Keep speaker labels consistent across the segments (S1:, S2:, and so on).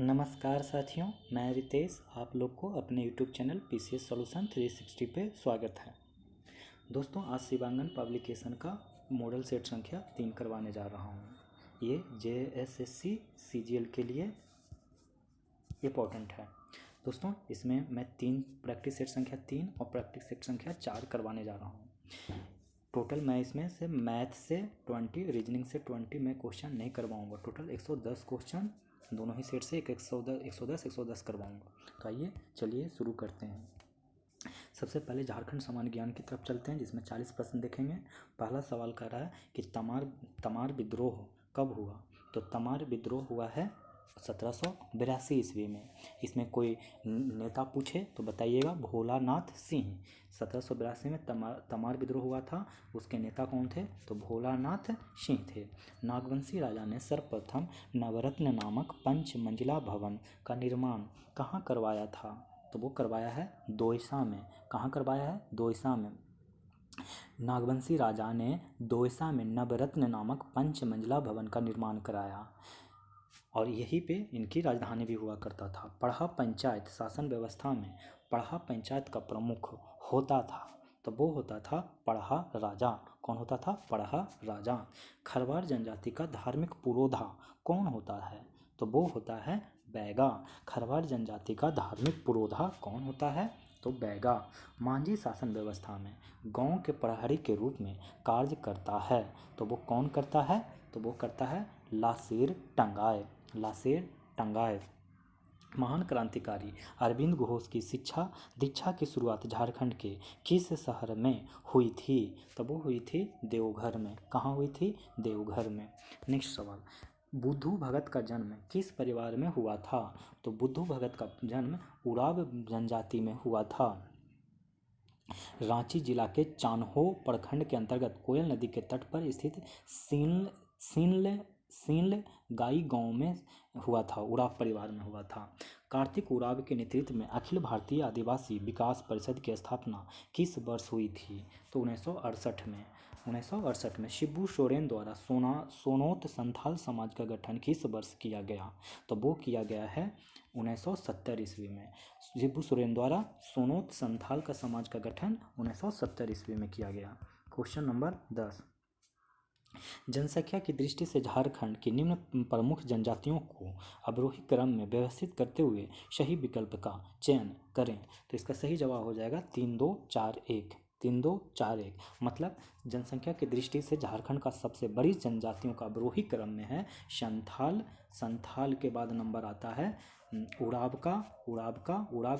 S1: नमस्कार साथियों, मैं रितेश आप लोग को अपने YouTube चैनल PCS सॉल्यूशन 360 पे स्वागत है। दोस्तों, आज शिवांगन पब्लिकेशन का मॉडल सेट संख्या 3 करवाने जा रहा हूँ। ये JSSC CGL के लिए इम्पोर्टेंट है। दोस्तों, इसमें मैं प्रैक्टिस सेट संख्या 3 और प्रैक्टिस सेट संख्या 4 करवाने जा रहा हूँ। टोटल मैं इसमें से मैथ से 20, रीजनिंग से 20 मैं क्वेश्चन नहीं करवाऊँगा। टोटल 110 क्वेश्चन दोनों ही सेट से 110 करवाऊँगा। तो आइए चलिए शुरू करते हैं। सबसे पहले झारखंड सामान्य ज्ञान की तरफ चलते हैं, जिसमें 40 प्रश्न देखेंगे। पहला सवाल कह रहा है कि तमार विद्रोह कब हुआ। तो तमार विद्रोह हुआ है 1782 ईस्वी में। इसमें कोई नेता पूछे तो बताइएगा भोलानाथ सिंह। 1782 में तमार विद्रोह हुआ था। उसके नेता कौन थे? तो भोलानाथ सिंह थे। नागवंशी राजा ने सर्वप्रथम नवरत्न नामक 5 मंजिला भवन का निर्माण कहाँ करवाया था? तो वो करवाया है दोयसा में। कहाँ करवाया है? दोयसा में। नागवंशी राजा ने दोयसा में नवरत्न नामक 5 मंजिला भवन का निर्माण कराया और यहीं पे इनकी राजधानी भी हुआ करता था। पढ़ा पंचायत शासन व्यवस्था में पढ़ा पंचायत का प्रमुख होता था, तो वो होता था पढ़ा राजा। कौन होता था? पढ़ा राजा। खरवार जनजाति का धार्मिक पुरोधा कौन होता है? तो वो होता है बैगा। खरवार जनजाति का धार्मिक पुरोधा कौन होता है? तो बैगा। मांझी शासन व्यवस्था में गांव के प्रहरी के रूप में कार्य करता है, तो वो कौन करता है? तो वो करता है लासेर टंगाए। लासेर टंगाए। महान क्रांतिकारी अरविंद घोष की शिक्षा दीक्षा की शुरुआत झारखंड के किस शहर में हुई थी? तो वो हुई थी देवघर में। कहाँ हुई थी? देवघर में। नेक्स्ट सवाल, बुद्धू भगत का जन्म किस परिवार में हुआ था? तो बुद्धू भगत का जन्म उराव जनजाति में हुआ था। रांची जिला के चान्हो प्रखंड के अंतर्गत कोयल नदी के तट पर स्थित सीन्ल गाई गांव में हुआ था। उराव परिवार में हुआ था। कार्तिक उराव के नेतृत्व में अखिल भारतीय आदिवासी विकास परिषद की स्थापना किस वर्ष हुई थी? तो 1968 में। 1968 में शिबू सोरेन द्वारा सोनोत संथाल समाज का गठन किस वर्ष किया गया? तो वो किया गया है 1970 ईस्वी में। शिबू सोरेन द्वारा सोनोत संथाल का समाज का गठन 1970 ईस्वी में किया गया। क्वेश्चन नंबर 10, जनसंख्या की दृष्टि से झारखंड की निम्न प्रमुख जनजातियों को अवरोही क्रम में व्यवस्थित करते हुए सही विकल्प का चयन करें। तो इसका सही जवाब हो जाएगा 3 2 4 1। 3 2 4 1 मतलब जनसंख्या की दृष्टि से झारखंड का सबसे बड़ी जनजातियों का अवरोही क्रम में है संथाल। संथाल के बाद नंबर आता है उराव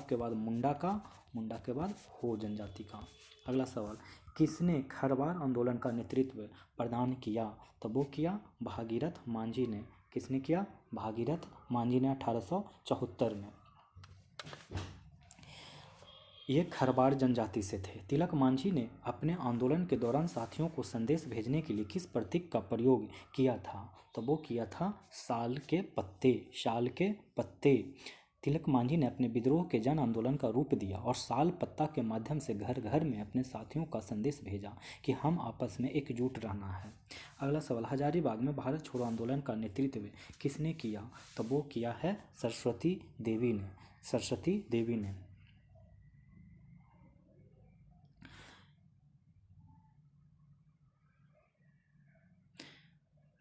S1: के बाद मुंडा के बाद हो जनजाति का। अगला सवाल, किसने खरवार आंदोलन का नेतृत्व प्रदान किया? तो वो किया भागीरथ मांझी ने। किसने किया? भागीरथ मांझी ने 1874 में। ये खरवार जनजाति से थे। तिलक मांझी ने अपने आंदोलन के दौरान साथियों को संदेश भेजने के लिए किस प्रतीक का प्रयोग किया था? तो वो किया था साल के पत्ते। साल के पत्ते। तिलक मांझी ने अपने विद्रोह के जन आंदोलन का रूप दिया और साल पत्ता के माध्यम से घर घर में अपने साथियों का संदेश भेजा कि हम आपस में एकजुट रहना है। अगला सवाल, हजारीबाग में भारत छोड़ो आंदोलन का नेतृत्व किसने किया? तो वो किया है सरस्वती देवी ने। सरस्वती देवी ने।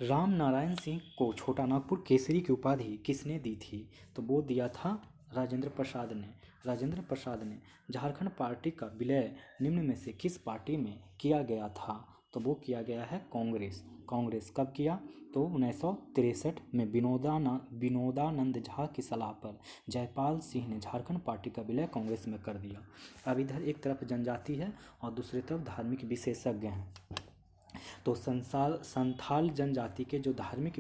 S1: राम नारायण सिंह को छोटा नागपुर केसरी की उपाधि किसने दी थी? तो वो दिया था राजेंद्र प्रसाद ने। राजेंद्र प्रसाद ने। झारखंड पार्टी का विलय निम्न में से किस पार्टी में किया गया था? तो वो किया गया है कांग्रेस। कांग्रेस कब किया? तो 1963 में विनोदानंद झा की सलाह पर जयपाल सिंह ने झारखंड पार्टी का विलय कांग्रेस में कर दिया। अब इधर एक तरफ जनजाति है और दूसरी तरफ धार्मिक विशेषज्ञ हैं। तो संथाल जनजाति के जो धार्मिक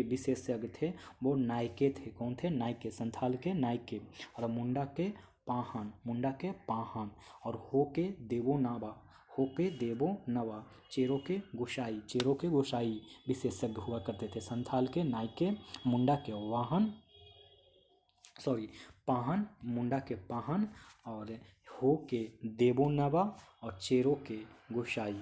S1: विशेषज्ञ थे वो नायके थे। कौन थे? नायके। संथाल के नायके। और मुंडा के पाहन और हो के देवो नवा, चेरो के गोसाई विशेषज्ञ हुआ करते थे। संथाल के नायके, मुंडा के पाहन, मुंडा के पाहन और हो के देवो नवा और चेरो के गोसाई।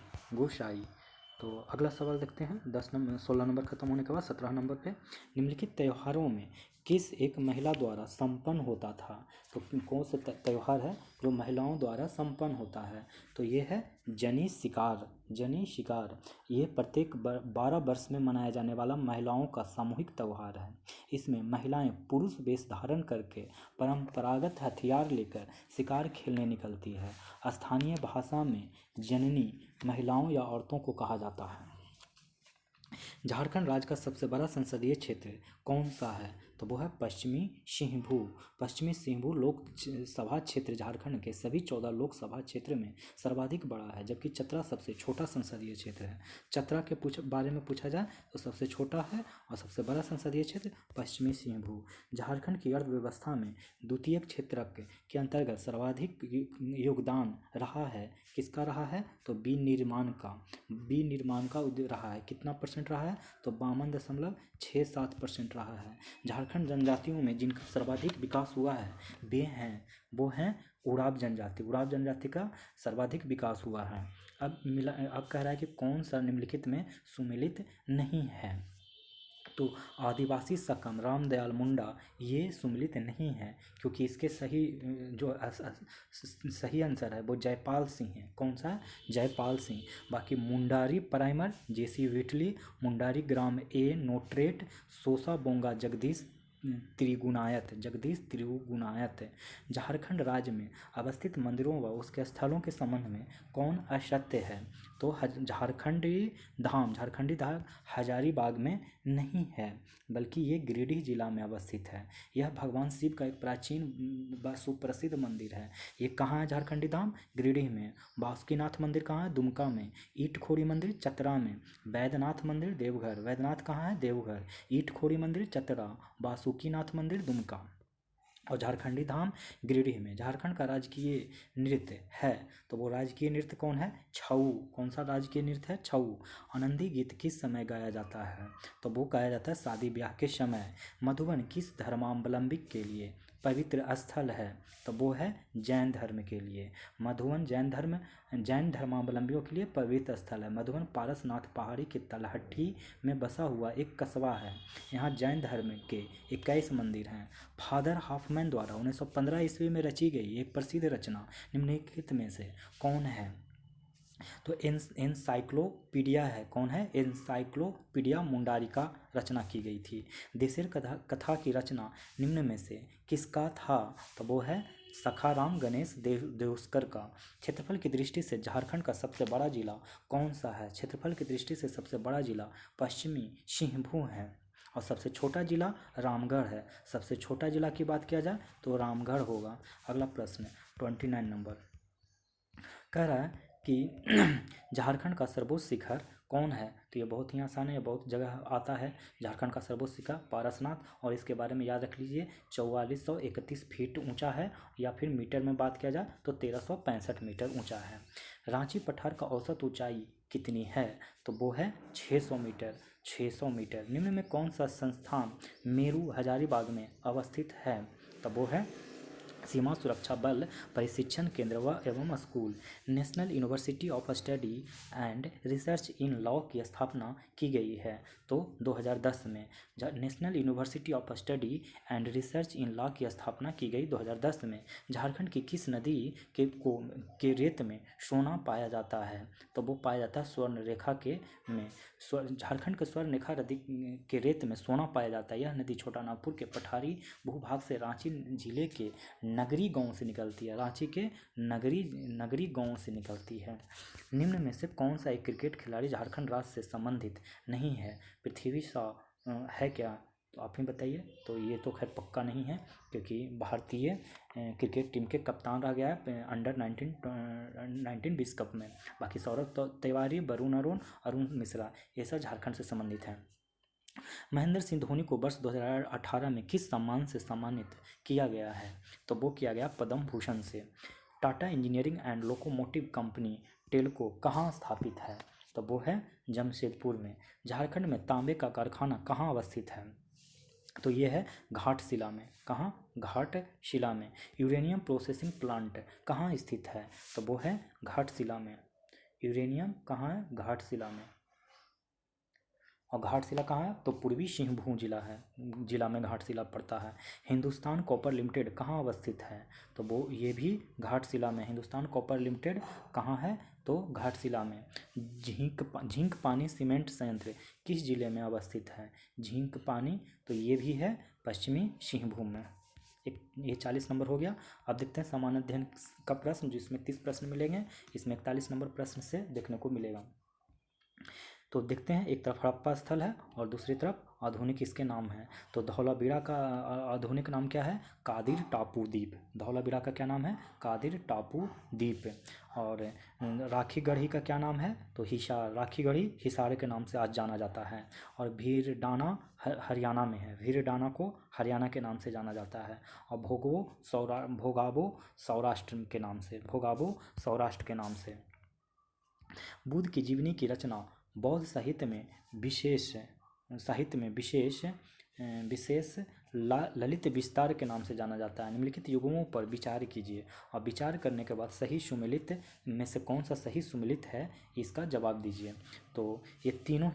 S1: तो अगला सवाल देखते हैं। 16 नंबर खत्म होने के बाद 17 नंबर पे, निम्नलिखित त्योहारों में किस एक महिला द्वारा संपन्न होता था? तो कौन सा त्योहार है जो महिलाओं द्वारा संपन्न होता है? तो ये है जनी शिकार। जनी शिकार ये प्रत्येक 12 वर्ष में मनाया जाने वाला महिलाओं का सामूहिक त्यौहार है। इसमें महिलाएं पुरुष वेश धारण करके परंपरागत हथियार लेकर शिकार खेलने निकलती है। स्थानीय भाषा में जननी महिलाओं या औरतों को कहा जाता है। झारखंड राज्य का सबसे बड़ा संसदीय क्षेत्र कौन सा है? तो वो है पश्चिमी सिंहभू। पश्चिमी सिंहभू लोक सभा क्षेत्र झारखंड के सभी 14 लोकसभा क्षेत्र में सर्वाधिक बड़ा है, जबकि चतरा सबसे छोटा संसदीय क्षेत्र है। चतरा के बारे में पूछा जाए तो सबसे छोटा है और सबसे बड़ा संसदीय क्षेत्र पश्चिमी सिंहभू। झारखंड की अर्थव्यवस्था में द्वितीयक क्षेत्रक के अंतर्गत सर्वाधिक योगदान रहा है। किसका रहा है? तो विनिर्माण का। विनिर्माण का रहा है। कितना परसेंट रहा है? तो 52.67% रहा है। झारखंड जनजातियों में जिनका सर्वाधिक विकास हुआ है वो हैं उराव जनजाति। उराव जनजाति का सर्वाधिक विकास हुआ है। अब कह रहा है कि कौन सा निम्नलिखित में सुमेलित नहीं है? तो आदिवासी सकम रामदयाल मुंडा ये सुमेलित नहीं है, क्योंकि इसके सही आंसर है वो जयपाल सिंह है। कौन सा? जयपाल सिंह। बाकी मुंडारी प्राइमर जेसी विटली, मुंडारी ग्राम ए नोट्रेट, सोसा बोंगा जगदीश त्रिगुणायत। झारखंड राज्य में अवस्थित मंदिरों व उसके स्थलों के संबंध में कौन असत्य है? तो झारखंडी धाम हजारीबाग में नहीं है, बल्कि ये गिरिडीह जिला में अवस्थित है। यह भगवान शिव का एक प्राचीन व सुप्रसिद्ध मंदिर है। ये कहाँ है? झारखंडी धाम गिरिडीह में। बासुकीनाथ मंदिर कहाँ है? दुमका में। ईटखोरी मंदिर चतरा में। वैद्यनाथ मंदिर देवघर। वैद्यनाथ कहाँ है? देवघर। ईटखोरी मंदिर चतरा। बासुकीनाथ मंदिर दुमका और झारखंडी धाम गिरिडीह में। झारखंड का राजकीय नृत्य है, तो वो राजकीय नृत्य कौन है? छऊ। कौन सा राजकीय नृत्य है? छऊ। आनंदी गीत किस समय गाया जाता है? तो वो गाया जाता है शादी ब्याह के समय। मधुबन किस धर्मावलंबी के लिए पवित्र स्थल है? तो वो है जैन धर्म के लिए। मधुबन जैन धर्मावलंबियों के लिए पवित्र स्थल है। मधुबन पारसनाथ पहाड़ी के तलहटी में बसा हुआ एक कस्बा है। यहाँ जैन धर्म के 21 मंदिर हैं। फादर हॉफमैन द्वारा 1915 ईस्वी में रची गई एक प्रसिद्ध रचना निम्नलिखित में से कौन है? तो एनसाइक्लोपीडिया है। कौन है? एनसाइक्लोपीडिया मुंडारी का रचना की गई थी। देशेर कथा की रचना निम्न में से किसका था? तो वो है सखाराम गणेश देवस्कर का। क्षेत्रफल की दृष्टि से झारखंड का सबसे बड़ा जिला कौन सा है? क्षेत्रफल की दृष्टि से सबसे बड़ा जिला पश्चिमी सिंहभू है और सबसे छोटा जिला रामगढ़ है। सबसे छोटा जिला की बात किया जाए तो रामगढ़ होगा। अगला प्रश्न 29 नंबर कह रहा है कि झारखंड का सर्वोच्च शिखर कौन है? तो ये बहुत ही आसान है, ये बहुत जगह आता है। झारखंड का सर्वोच्च शिखर पारसनाथ, और इसके बारे में याद रख लीजिए 4431 फीट ऊंचा है, या फिर मीटर में बात किया जाए तो 1365 मीटर ऊंचा है। रांची पठार का औसत ऊंचाई कितनी है? तो वो है 600 मीटर। 600 मीटर। निम्न में कौन सा संस्थान मेरू हजारीबाग में अवस्थित है? तो वो है सीमा सुरक्षा बल प्रशिक्षण केंद्र व एवं school. National university of study and research in law की स्थापना की गई है। तो 2010 में national university of study and research in law की स्थापना की गई 2010 में। झारखंड की किस नदी के रेत में सोना पाया जाता है? तो वो पाया जाता है स्वर्ण रेखा के में। झारखंड के स्वर्ण रेखा नदी के रेत में सोना पाया जाता है। यह नदी छोटानागपुर के पठारी भूभाग से रांची जिले के नगरी गांव से निकलती है। रांची के नगरी गांव से निकलती है। निम्न में से कौन सा एक क्रिकेट खिलाड़ी झारखंड राज्य से संबंधित नहीं है? पृथ्वी शॉ है क्या? तो आप ही बताइए। तो ये तो खैर पक्का नहीं है, क्योंकि भारतीय क्रिकेट टीम के कप्तान रह गया है अंडर 19 विश्व कप में। बाकी सौरभ तिवारी, वरुण अरुण मिश्रा ये सब झारखंड से संबंधित हैं। महेंद्र सिंह धोनी को वर्ष 2018 में किस सम्मान से सम्मानित किया गया है? तो वो किया गया पद्म भूषण से। Tata engineering and locomotive company Telco कहाँ स्थापित है? तो वो है जमशेदपुर में। झारखंड में तांबे का कारखाना कहाँ अवस्थित है? तो ये है घाटशिला में। कहाँ? घाटशिला में। यूरेनियम प्रोसेसिंग प्लांट कहाँ स्थित है? तो वो है घाटशिला में। यूरेनियम कहाँ है? घाटशिला में। और घाटशिला कहाँ है? तो पूर्वी सिंहभूम जिला में घाटशिला पड़ता है। हिंदुस्तान कॉपर लिमिटेड कहाँ अवस्थित है? तो वो ये भी घाटशिला में। हिंदुस्तान कॉपर लिमिटेड कहाँ है? तो घाटशिला में। झींक पानी सीमेंट संयंत्र किस जिले में अवस्थित है? झींक पानी, तो ये भी है पश्चिमी सिंहभूम में। ये 40 नंबर हो गया। अब देखते हैं सामान्य अध्ययन का प्रश्न, जिसमें 30 प्रश्न मिलेंगे, इसमें 41 नंबर प्रश्न से देखने को मिलेगा। तो देखते हैं, एक तरफ हड़प्पा स्थल है और दूसरी तरफ आधुनिक इसके नाम है। तो धौलावीरा का आधुनिक नाम क्या है? कादिर टापू द्वीप। धौलावीरा का क्या नाम है? कादिर टापू द्वीप। और राखीगढ़ी का क्या नाम है? तो हिसार। राखीगढ़ी हिसार के नाम से आज जाना जाता है। और भीरडाना हरियाणा में है। भीरडाना को हरियाणा के नाम से जाना जाता है। और भोगाबो सौराष्ट्र के नाम से। भोगाबो सौराष्ट्र के नाम से। बुद्ध की जीवनी की रचना बौद्ध साहित्य में विशेष ललित विस्तार के नाम से जाना जाता है। निम्नलिखित युग्मों पर विचार कीजिए और विचार करने के बाद सही सुमेलित में से कौन सा सही सुमेलित है, इसका जवाब दीजिए। तो ये तीनों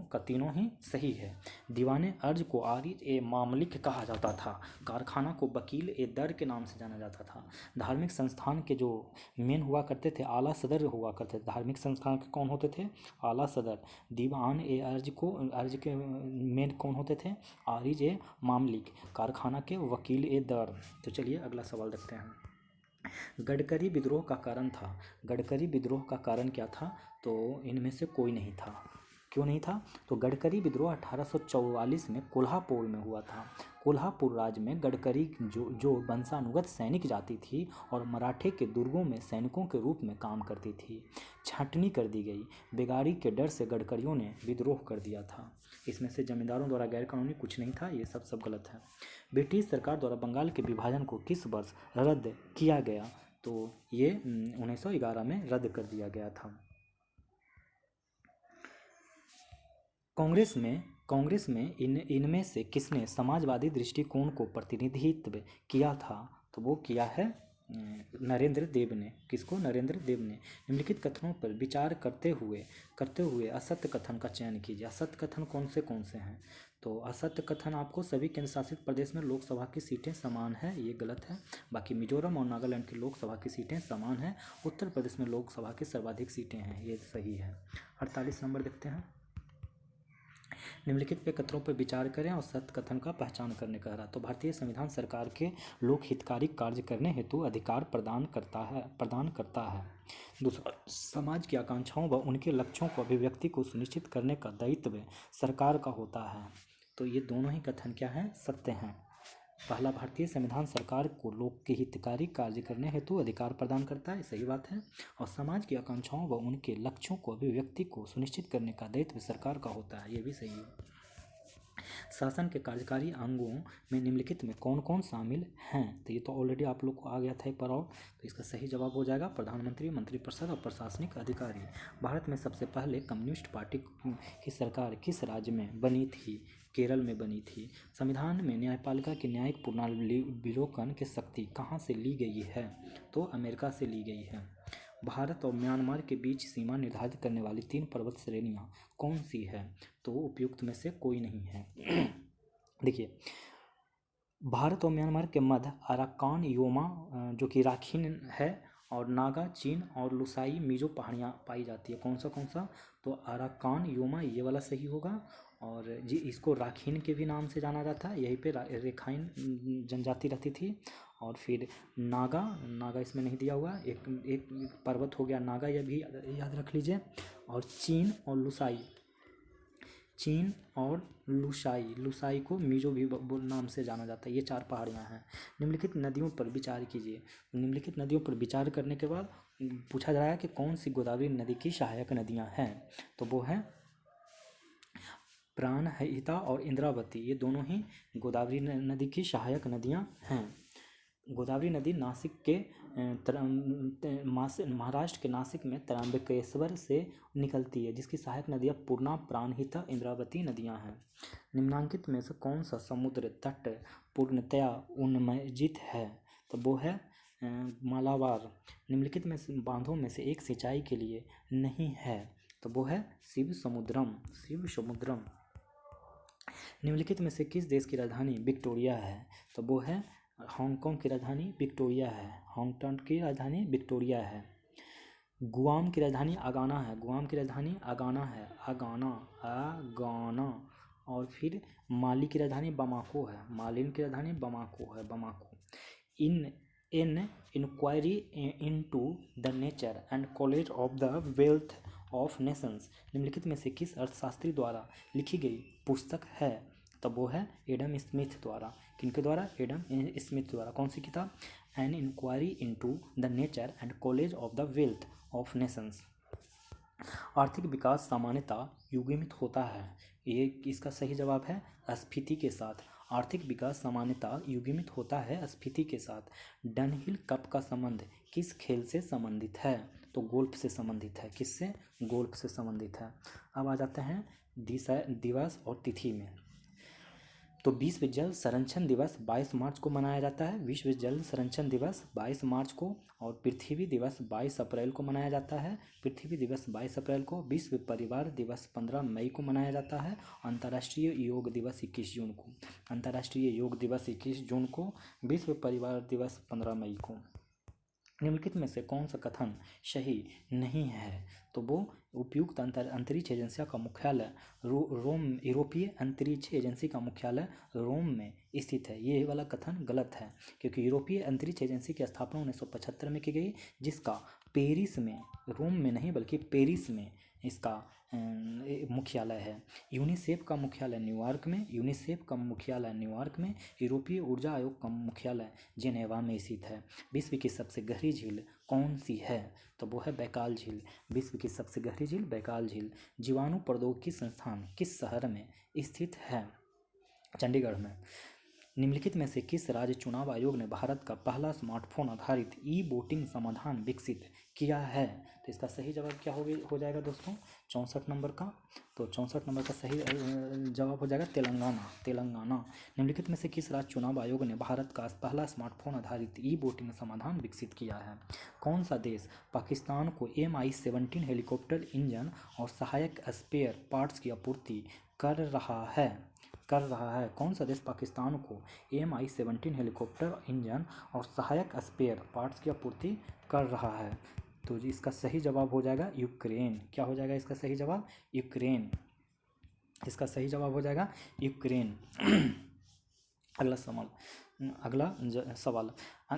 S1: का तीनों ही सही है। दीवाने अर्ज को आरिज ए मामलिक कहा जाता था। कारखाना को वकील ए दर के नाम से जाना जाता था। धार्मिक संस्थान के जो मेन हुआ करते थे, आला सदर हुआ करते थे। धार्मिक संस्थान के कौन होते थे? आला सदर। दीवान ए अर्ज के मेन कौन होते थे? आरिज ए मामलिक। कारखाना के वकील ए दर। तो चलिए अगला सवाल देखते हैं। गडकरी विद्रोह का कारण था। गडकरी विद्रोह का कारण क्या था? तो इनमें से कोई नहीं था। क्यों नहीं था? तो गडकरी विद्रोह 1844 में कोल्हापुर में हुआ था। कोल्हापुर राज्य में गडकरी जो वंशानुगत सैनिक जाति थी और मराठे के दुर्गों में सैनिकों के रूप में काम करती थी। छांटनी कर दी गई। बेगारी के डर से गडकरियों ने विद्रोह कर दिया था। इसमें से जमींदारों द्वारा गैरकानूनी कुछ नहीं था। ये सब गलत है। ब्रिटिश सरकार द्वारा बंगाल के विभाजन को किस वर्ष रद्द किया गया? तो ये 1911 में रद्द कर दिया गया था। कांग्रेस में इनमें से किसने समाजवादी दृष्टिकोण को प्रतिनिधित्व किया था? तो वो किया है नरेंद्र देव ने। किसको? नरेंद्र देव ने। निम्नलिखित कथनों पर विचार करते हुए असत्य कथन का चयन कीजिए। असत्य कथन कौन से हैं? तो असत्य कथन आपको सभी केंद्र शासित प्रदेश में लोकसभा की सीटें समान है, ये गलत है। बाकी मिजोरम और नागालैंड की लोकसभा की सीटें समान हैं। उत्तर प्रदेश में लोकसभा की सर्वाधिक सीटें हैं, ये सही है। 48 नंबर देखते हैं। निम्नलिखित पे कथनों पर विचार करें और सत्य कथन का पहचान करने कह रहा। तो भारतीय संविधान सरकार के लोक हितकारी कार्य करने हेतु अधिकार प्रदान करता है। दूसरा, समाज की आकांक्षाओं व उनके लक्ष्यों को अभिव्यक्ति को सुनिश्चित करने का दायित्व सरकार का होता है। तो ये दोनों ही कथन क्या हैं? सत्य हैं। पहला, भारतीय संविधान सरकार को लोक के हितकारी कार्य करने हेतु अधिकार प्रदान करता है, सही बात है। और समाज की आकांक्षाओं व उनके लक्ष्यों को अभिव्यक्ति को सुनिश्चित करने का दायित्व सरकार का होता है, ये भी सही है। शासन के कार्यकारी अंगों में निम्नलिखित में कौन कौन शामिल हैं? तो ये तो ऑलरेडी आप लोग को आ गया था एक बार और। तो इसका सही जवाब हो जाएगा प्रधानमंत्री, मंत्रिपरिषद और प्रशासनिक अधिकारी। भारत में सबसे पहले कम्युनिस्ट पार्टी की सरकार किस राज्य में बनी थी? केरल में बनी थी। संविधान में न्यायपालिका की न्यायिक पुनर्विलोकन की शक्ति कहाँ से ली गई है? तो अमेरिका से ली गई है। भारत और म्यांमार के बीच सीमा निर्धारित करने वाली 3 पर्वत श्रेणियाँ कौन सी है? तो उपयुक्त में से कोई नहीं है। देखिए, भारत और म्यांमार के मध्य अराकान योमा जो कि राखीन है, और नागा, चीन और लुसाई मिजो पहाड़ियाँ पाई जाती है। कौन सा? तो अराकान योमा ये वाला सही होगा। और जी, इसको राखीन के भी नाम से जाना जाता है। यहीं पे रेखाइन जनजाति रहती थी। और फिर नागा इसमें नहीं दिया हुआ। एक पर्वत हो गया नागा, यह भी याद रख लीजिए। और चीन और लुसाई को मिजो भी नाम से जाना जाता है। ये 4 पहाड़ियाँ हैं। निम्नलिखित नदियों पर विचार कीजिए। निम्नलिखित नदियों पर विचार करने के बाद पूछा जा रहा है कि कौन सी गोदावरी नदी की सहायक नदियाँ हैं? तो वो हैं प्राणहिता और इंद्रावती। ये दोनों ही गोदावरी नदी की सहायक नदियाँ हैं। गोदावरी नदी महाराष्ट्र के नासिक में त्र्यंबकेश्वर से निकलती है, जिसकी सहायक नदियाँ पूर्णा, प्राणहिता, इंद्रावती नदियाँ हैं। निम्नांकित में से कौन सा समुद्र तट पूर्णतया उन्मजित है? तो वो है मालाबार। निम्नलिखित में से बांधों में से एक सिंचाई के लिए नहीं है। तो वो है शिव समुद्रम, शिव समुद्रम। निम्नलिखित में से किस देश की राजधानी विक्टोरिया है? तो वो है हांगकांग की राजधानी विक्टोरिया है, हांगकांग की राजधानी विक्टोरिया है। गुआम की राजधानी आगाना है, गुआम की राजधानी आगाना है, आगाना, आगाना। और फिर माली की राजधानी बमाको है, मालिन की राजधानी बमाको है, Bamako. In in inquiry into the nature and college of the wealth of nations निम्नलिखित में से किस अर्थशास्त्री द्वारा लिखी गई पुस्तक है? तब वो है एडम स्मिथ द्वारा। किनके द्वारा? एडम स्मिथ द्वारा। कौन सी किताब? An inquiry into the nature and college of the wealth of nations. आर्थिक विकास सामान्यतः युग्मित होता है, ये इसका सही जवाब है स्फीति के साथ। आर्थिक विकास सामान्यतः युग्मित होता है स्फीति के साथ। डनहिल कप का संबंध किस खेल से संबंधित है? तो गोल्फ से संबंधित है। किससे? गोल्फ से संबंधित है। अब आ जाते हैं दिवस और तिथि में। तो विश्व जल संरक्षण दिवस 22 मार्च को मनाया जाता है, विश्व जल संरक्षण दिवस 22 मार्च को। और पृथ्वी दिवस 22 अप्रैल को मनाया जाता है, पृथ्वी दिवस 22 अप्रैल को। विश्व परिवार दिवस 15 मई को मनाया जाता है। अंतर्राष्ट्रीय योग दिवस 21 जून को, अंतर्राष्ट्रीय योग दिवस 21 जून को। विश्व परिवार दिवस 15 मई को। निम्नलिखित में से कौन सा कथन सही नहीं है? तो वो उपयुक्त अंतरिक्ष एजेंसी का मुख्यालय रोम, यूरोपीय अंतरिक्ष एजेंसी का मुख्यालय रोम में स्थित है। ये वाला कथन गलत है, क्योंकि यूरोपीय अंतरिक्ष एजेंसी की स्थापना 1975 में की गई, जिसका पेरिस में, रोम में नहीं बल्कि पेरिस में इसका मुख्यालय है। यूनिसेफ का मुख्यालय न्यूयॉर्क में, यूनिसेफ का मुख्यालय न्यूयॉर्क में। यूरोपीय ऊर्जा आयोग का मुख्यालय जेनेवा में स्थित है। विश्व की सबसे गहरी झील कौन सी है? तो वो है बैकाल झील। विश्व की सबसे गहरी झील बैकाल झील। जीवाणु प्रौद्योगिकी संस्थान किस शहर में स्थित है? चंडीगढ़ में। निम्नलिखित में से किस राज्य चुनाव आयोग ने भारत का पहला स्मार्टफोन आधारित ई वोटिंग समाधान विकसित किया है? तो इसका सही जवाब क्या हो जाएगा दोस्तों? 64 नंबर का। तो 64 नंबर का सही जवाब हो जाएगा तेलंगाना, तेलंगाना। निम्नलिखित में से किस राज्य चुनाव आयोग ने भारत का पहला स्मार्टफोन आधारित ई वोटिंग समाधान विकसित किया है? कौन सा देश पाकिस्तान को MI-17 हेलीकॉप्टर इंजन और सहायक स्पेयर पार्ट्स की आपूर्ति कर रहा है? कौन सा देश पाकिस्तान को MI-17 हेलीकॉप्टर इंजन और सहायक स्पेयर पार्ट्स की आपूर्ति कर रहा है? तो इसका सही जवाब हो जाएगा यूक्रेन। क्या हो जाएगा इसका सही जवाब? यूक्रेन। इसका सही जवाब हो जाएगा यूक्रेन। अगला सवाल।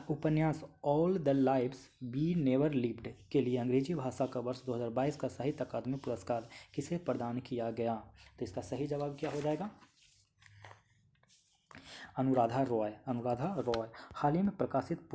S1: उपन्यास all the lives we never lived के लिए अंग्रेजी भाषा का वर्ष 2022 का साहित्य अकादमी पुरस्कार किसे प्रदान किया गया? तो इसका सही जवाब क्या हो जाएगा? अनुराधा रॉय, अनुराधा रॉय। हाल ही में प्रकाशित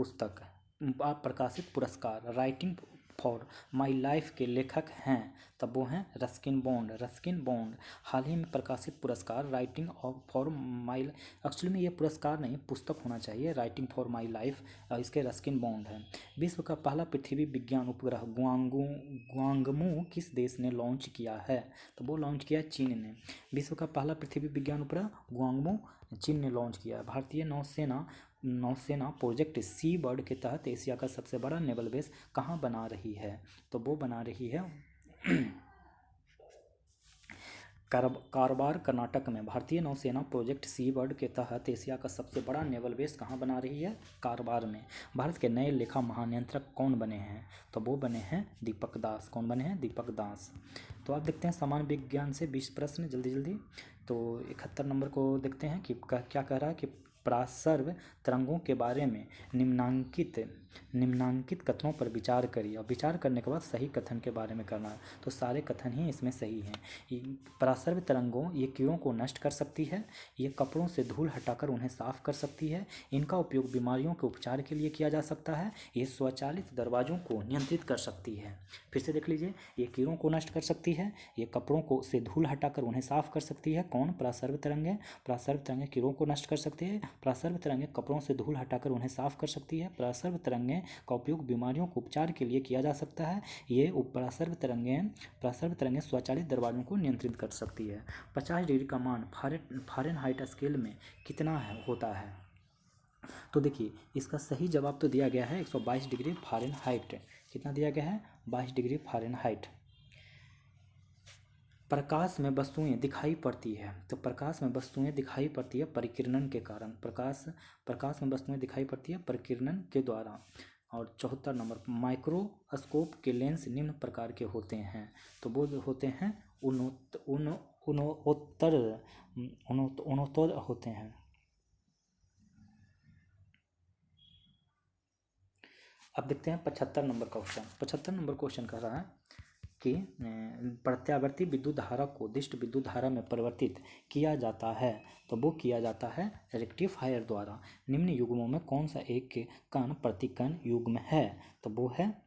S1: पुरस्कार राइटिंग फॉर माई लाइफ के लेखक हैं? तब वो हैं रस्किन बॉन्ड, रस्किन बॉन्ड। हाल ही में प्रकाशित पुरस्कार राइटिंग फॉर माई, एक्चुअली में ये पुरस्कार नहीं पुस्तक होना चाहिए, राइटिंग फॉर माई लाइफ, इसके रस्किन बॉन्ड है। विश्व का पहला पृथ्वी विज्ञान उपग्रह ग्वांगमू किस देश ने लॉन्च किया है? तो वो लॉन्च किया चीन ने। विश्व का पहला पृथ्वी विज्ञान उपग्रह ग्वांगमू चीन ने लॉन्च किया। भारतीय नौसेना प्रोजेक्ट सी बर्ड के तहत एशिया का सबसे बड़ा नेवल बेस कहाँ बना रही है? तो वो बना रही है कारवार, कर्नाटक में। भारतीय नौसेना प्रोजेक्ट सी बर्ड के तहत एशिया का सबसे बड़ा नेवल बेस कहाँ बना रही है? कारवार में। भारत के नए लेखा महानियंत्रक कौन बने हैं? तो वो बने हैं दीपक दास। कौन बने हैं? दीपक दास। तो आप देखते हैं सामान्य विज्ञान से 20 प्रश्न जल्दी जल्दी। तो 71 नंबर को देखते हैं कि क्या कह रहा है कि प्रासर्व तरंगों के बारे में निम्नांकित कथनों पर विचार करिए, और विचार करने के बाद सही कथन के बारे में करना है। तो सारे कथन ही इसमें सही हैं। प्रासर्व तरंगों ये कीड़ों को नष्ट कर सकती है, ये कपड़ों से धूल हटाकर उन्हें साफ कर सकती है, इनका उपयोग बीमारियों के उपचार के लिए किया जा सकता है, ये स्वचालित दरवाजों को नियंत्रित कर सकती है। फिर से देख लीजिए, ये कीड़ों को नष्ट कर सकती है, ये कपड़ों को से धूल हटाकर उन्हें साफ कर सकती है। कौन? प्रासर्व तरंगें। प्रासर्व तरंगें कीड़ों को नष्ट कर सकती है, प्रासर्व तरंगें कपड़ों से धूल हटाकर उन्हें साफ कर सकती है, प्रासर्व तरंगें का उपयोग बीमारियों के उपचार के लिए किया जा सकता है, ये प्रासर्व तरंगें स्वचालित दरवाजों को नियंत्रित कर सकती है। 50 डिग्री का मान फारेनहाइट स्केल में कितना होता है? तो देखिए, इसका सही जवाब तो दिया गया है 122 डिग्री फारेनहाइट। कितना दिया गया है? 22 डिग्री फारेनहाइट। प्रकाश में वस्तुएं दिखाई पड़ती है, तो प्रकाश में वस्तुएं दिखाई पड़ती है परिकिरणन के कारण। प्रकाश में वस्तुएं दिखाई पड़ती है परिकिरणन के द्वारा। और 74 नंबर, माइक्रोस्कोप के लेंस निम्न प्रकार के होते हैं, तो वो होते हैं उनोत्तर होते हैं। अब देखते हैं 75 नंबर क्वेश्चन। 75 नंबर क्वेश्चन कह रहा है कि प्रत्यावर्ती विद्युत धारा को दिष्ट विद्युत धारा में परिवर्तित किया जाता है, तो वो किया जाता है रेक्टिफायर द्वारा। निम्न युग्मों में कौन सा एक कण प्रतिकण युग्म है, तो वो है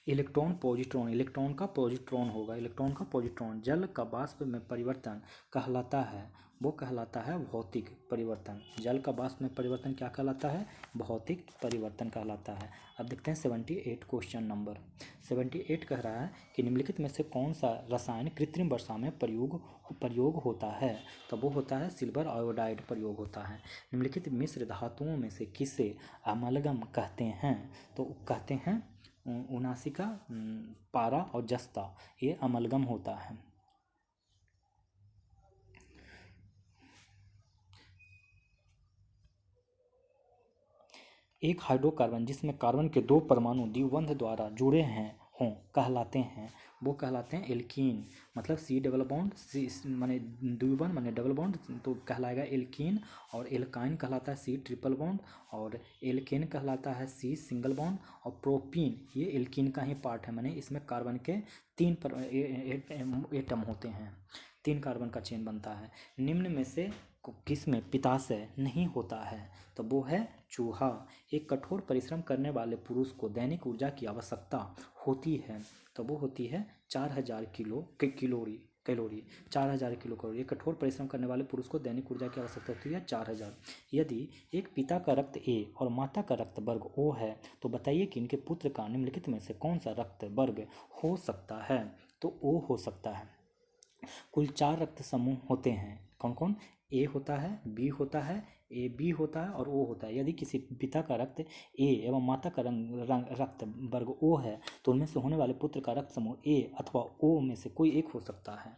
S1: इलेक्ट्रॉन पॉजिट्रॉन। इलेक्ट्रॉन का पॉजिट्रॉन होगा, इलेक्ट्रॉन का पॉजिट्रॉन। जल का वाष्प में परिवर्तन कहलाता है, वो कहलाता है भौतिक परिवर्तन। जल का वाष्प में परिवर्तन क्या कहलाता है, भौतिक परिवर्तन कहलाता है। अब देखते हैं 78 क्वेश्चन नंबर 78 कह रहा है कि निम्नलिखित में से कौन सा रसायन कृत्रिम वर्षा में प्रयोग होता है, तो वो होता है सिल्वर आयोडाइड प्रयोग होता है। निम्नलिखित मिश्र धातुओं में से किसे अमलगम कहते हैं, तो कहते हैं उनासिका, पारा और जस्ता, ये अमलगम होता है। एक हाइड्रोकार्बन जिसमें कार्बन के दो परमाणु द्विबंध द्वारा जुड़े हों कहलाते हैं, वो कहलाते हैं एल्कीन। मतलब सी डबल बॉन्ड, सी माने द्विबंध माने डबल बॉन्ड, तो कहलाएगा एल्कीन। और एल्काइन कहलाता है सी ट्रिपल बॉन्ड, और एल्केन कहलाता है सी सिंगल बॉन्ड। और प्रोपीन ये एल्कीन का ही पार्ट है, माने इसमें कार्बन के 3 एटम होते हैं, 3 कार्बन का चेन बनता है। निम्न में से किस में पित्ताशय नहीं होता है, तो वो है चूहा। एक कठोर परिश्रम करने वाले पुरुष को दैनिक ऊर्जा की आवश्यकता होती है, तो वो होती है 4000 कैलोरी 4000 किलो कैलोरी। एक कठोर परिश्रम करने वाले पुरुष को दैनिक ऊर्जा की आवश्यकता होती है 4000। यदि एक पिता का रक्त ए और माता का रक्त वर्ग ओ है, तो बताइए कि इनके पुत्र का निम्नलिखित में से कौन सा रक्त वर्ग हो सकता है, तो ओ हो सकता है। कुल 4 रक्त समूह होते हैं, कौन कौन, ए होता है, बी होता है, ए बी होता है और ओ होता है। यदि किसी पिता का रक्त ए एवं माता का रक्त वर्ग ओ है, तो उनमें से होने वाले पुत्र का रक्त समूह ए अथवा ओ में से कोई एक हो सकता है।